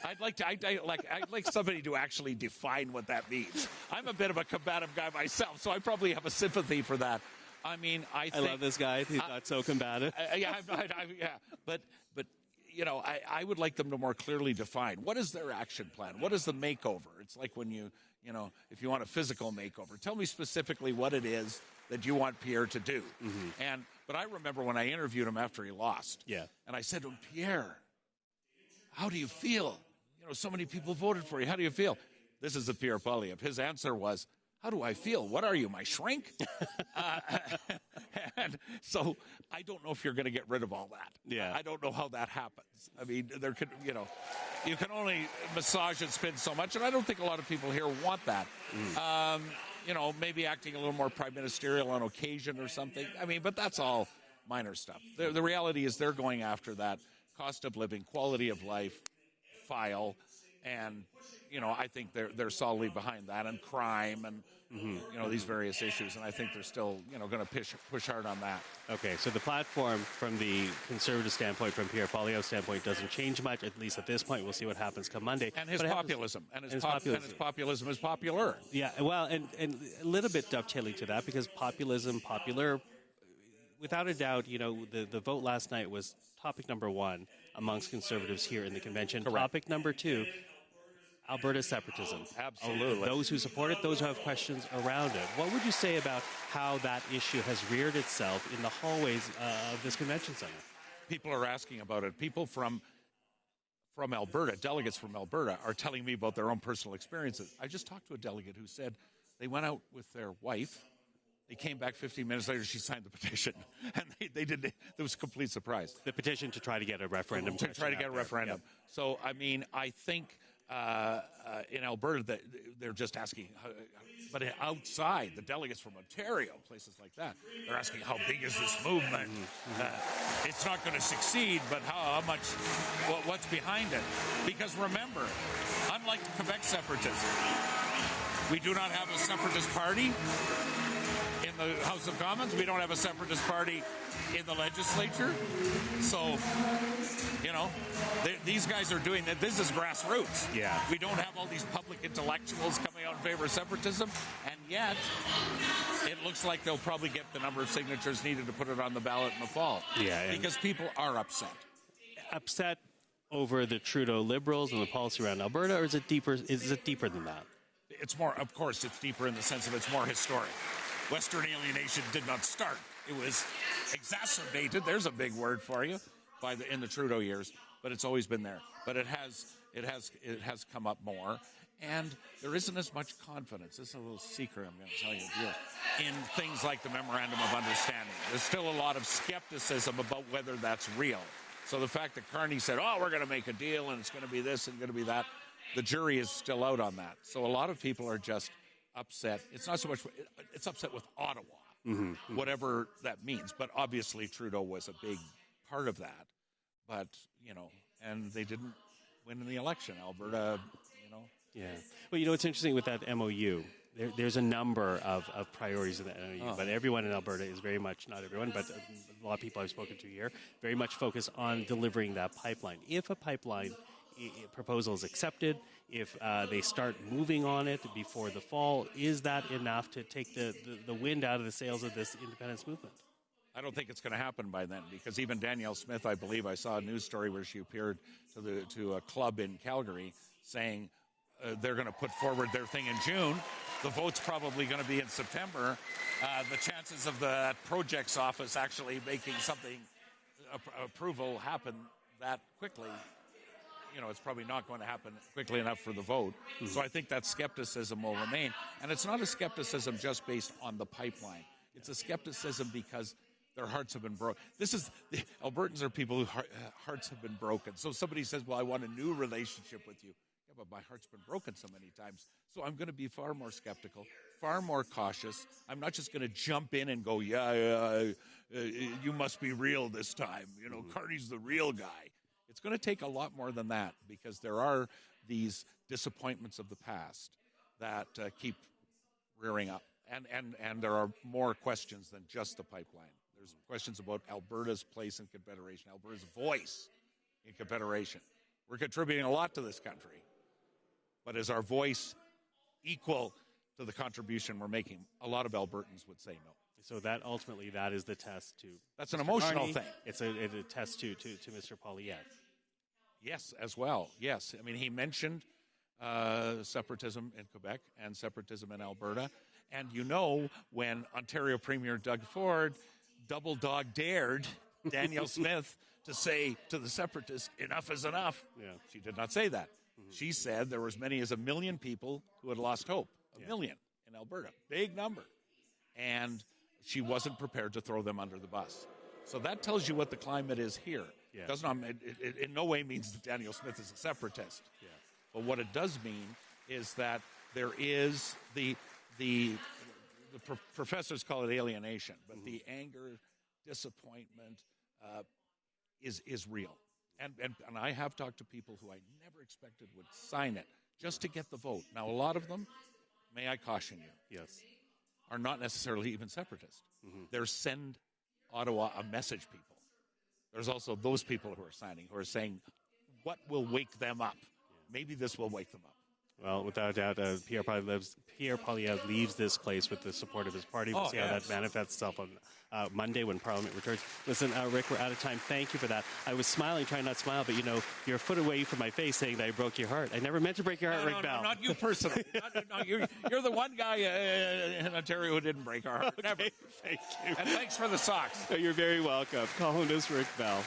Speaker 19: I'd like somebody to actually define what that means. I'm a bit of a combative guy myself, so I probably have a sympathy for that. I mean, I
Speaker 1: love this guy. He's not so combative.
Speaker 19: But I would like them to more clearly define what is their action plan. What is the makeover? It's like when if you want a physical makeover, tell me specifically what it is that you want Pierre to do. Mm-hmm. But I remember when I interviewed him after he lost.
Speaker 1: Yeah.
Speaker 19: And I said to him, Pierre, how do you feel? So many people voted for you. How do you feel? This is the Pierre Poilievre. His answer was, how do I feel? What are you, my shrink? And so I don't know if you're going to get rid of all that.
Speaker 1: Yeah.
Speaker 19: I don't know how that happens. I mean, there could, you can only massage and spin so much, and I don't think a lot of people here want that. Maybe acting a little more prime ministerial on occasion or something. I mean, but that's all minor stuff. The reality is they're going after that cost of living, quality of life file, and I think they're solidly behind that, and crime, and these various issues, and I think they're still going to push hard on that.
Speaker 1: Okay, so the platform from the Conservative standpoint, from Pierre Poilievre's standpoint, doesn't change much, at least at this point. We'll see what happens come Monday.
Speaker 19: And his populism, and his populism is popular.
Speaker 1: Yeah, well, and a little bit dovetailing to that, because popular, without a doubt, the vote last night was topic number one amongst Conservatives here in the convention.
Speaker 19: Correct.
Speaker 1: Topic number two, Alberta separatism.
Speaker 19: Absolutely.
Speaker 1: Those who support it, those who have questions around it. What would you say about how that issue has reared itself in the hallways of this convention center?
Speaker 19: People are asking about it. People from Alberta, delegates from Alberta, are telling me about their own personal experiences. I just talked to a delegate who said they went out with their wife. They came back 15 minutes later, she signed the petition. And they did. It was a complete surprise.
Speaker 1: The petition to try to get a referendum.
Speaker 19: To try to get a referendum. Yeah. So, I mean, I think in Alberta, they're just asking, but outside, the delegates from Ontario, places like that, they're asking, how big is this movement? It's not going to succeed, but how much, what's behind it? Because remember, unlike Quebec separatism, we do not have a separatist party in the House of Commons. We don't have a separatist party in the legislature. So, these guys are doing that. This is grassroots.
Speaker 1: Yeah.
Speaker 19: We don't have all these public intellectuals coming out in favor of separatism, and yet it looks like they'll probably get the number of signatures needed to put it on the ballot in the fall.
Speaker 1: Yeah.
Speaker 19: Because people are upset.
Speaker 1: Upset over the Trudeau Liberals and the policy around Alberta, or is it deeper? Is it deeper than that?
Speaker 19: It's more, of course, it's deeper in the sense of it's more historic. Western alienation did not start. It was exacerbated. There's a big word for you in the Trudeau years, but it's always been there. But it has come up more, And there isn't as much confidence. This is a little secret I'm going to tell you in things like the Memorandum of Understanding. There's still a lot of skepticism about whether that's real. So the fact that Carney said, oh, we're going to make a deal and it's going to be this and going to be that, the jury is still out on that. So a lot of people are just upset. It's not so much, it's upset with Ottawa, whatever that means. But obviously Trudeau was a big part of that. But, and they didn't win in the election. Alberta,
Speaker 1: Yeah. Well, it's interesting with that MOU. There's a number of priorities in that MOU, but everyone in Alberta is very much, not everyone, but a lot of people I've spoken to here, very much focused on delivering that pipeline. If a pipeline proposal is accepted, if they start moving on it before the fall, is that enough to take the wind out of the sails of this independence movement?
Speaker 19: I don't think it's going to happen by then, because even Danielle Smith, I believe, I saw a news story where she appeared to a club in Calgary saying they're going to put forward their thing in June. The vote's probably going to be in September. The chances of the project's office actually making something, approval, happen that quickly, it's probably not going to happen quickly enough for the vote. So I think that skepticism will remain. And it's not a skepticism just based on the pipeline. It's a skepticism because their hearts have been broken. Albertans are people whose hearts have been broken. So somebody says, well, I want a new relationship with you. Yeah, but my heart's been broken so many times. So I'm going to be far more skeptical, far more cautious. I'm not just going to jump in and go, you must be real this time. Carney's the real guy. It's going to take a lot more than that, because there are these disappointments of the past that keep rearing up. And there are more questions than just the pipeline. There's questions about Alberta's place in Confederation, Alberta's voice in Confederation. We're contributing a lot to this country. But is our voice equal to the contribution we're making? A lot of Albertans would say no.
Speaker 1: So that ultimately, that is the test to...
Speaker 19: That's an emotional
Speaker 1: Carney.
Speaker 19: thing.
Speaker 1: It's a test to Mr. Poilievre.
Speaker 19: Yes, as well. Yes. I mean, he mentioned separatism in Quebec and separatism in Alberta. And when Ontario Premier Doug Ford double dog dared Danielle Smith to say to the separatists, enough is enough.
Speaker 1: Yeah.
Speaker 19: She did not say that. She said there were as many as 1 million people who had lost hope. A million in Alberta. Big number. And she wasn't prepared to throw them under the bus. So that tells you what the climate is here.
Speaker 1: Yeah.
Speaker 19: It in no way means that Danielle Smith is a separatist.
Speaker 1: Yeah.
Speaker 19: But what it does mean is that there is the professors call it alienation, but the anger, disappointment is real. And I have talked to people who I never expected would sign it just to get the vote. Now, a lot of them, may I caution you,
Speaker 1: yes,
Speaker 19: are not necessarily even separatist. They're send Ottawa a message people. There's also those people who are signing, who are saying, what will wake them up? Maybe this will wake them up.
Speaker 1: Well, without a doubt, Pierre Poilievre leaves this place with the support of his party. We'll see how that manifests itself on Monday when Parliament returns. Listen, Rick, we're out of time. Thank you for that. I was smiling, trying not to smile, but you're a foot away from my face saying that I broke your heart. I never meant to break your heart, Rick Bell.
Speaker 19: No, not you personally. You're the one guy in Ontario who didn't break our heart.
Speaker 1: Okay,
Speaker 19: never.
Speaker 1: Thank you.
Speaker 19: And thanks for the socks.
Speaker 1: You're very welcome. Columnist Rick Bell.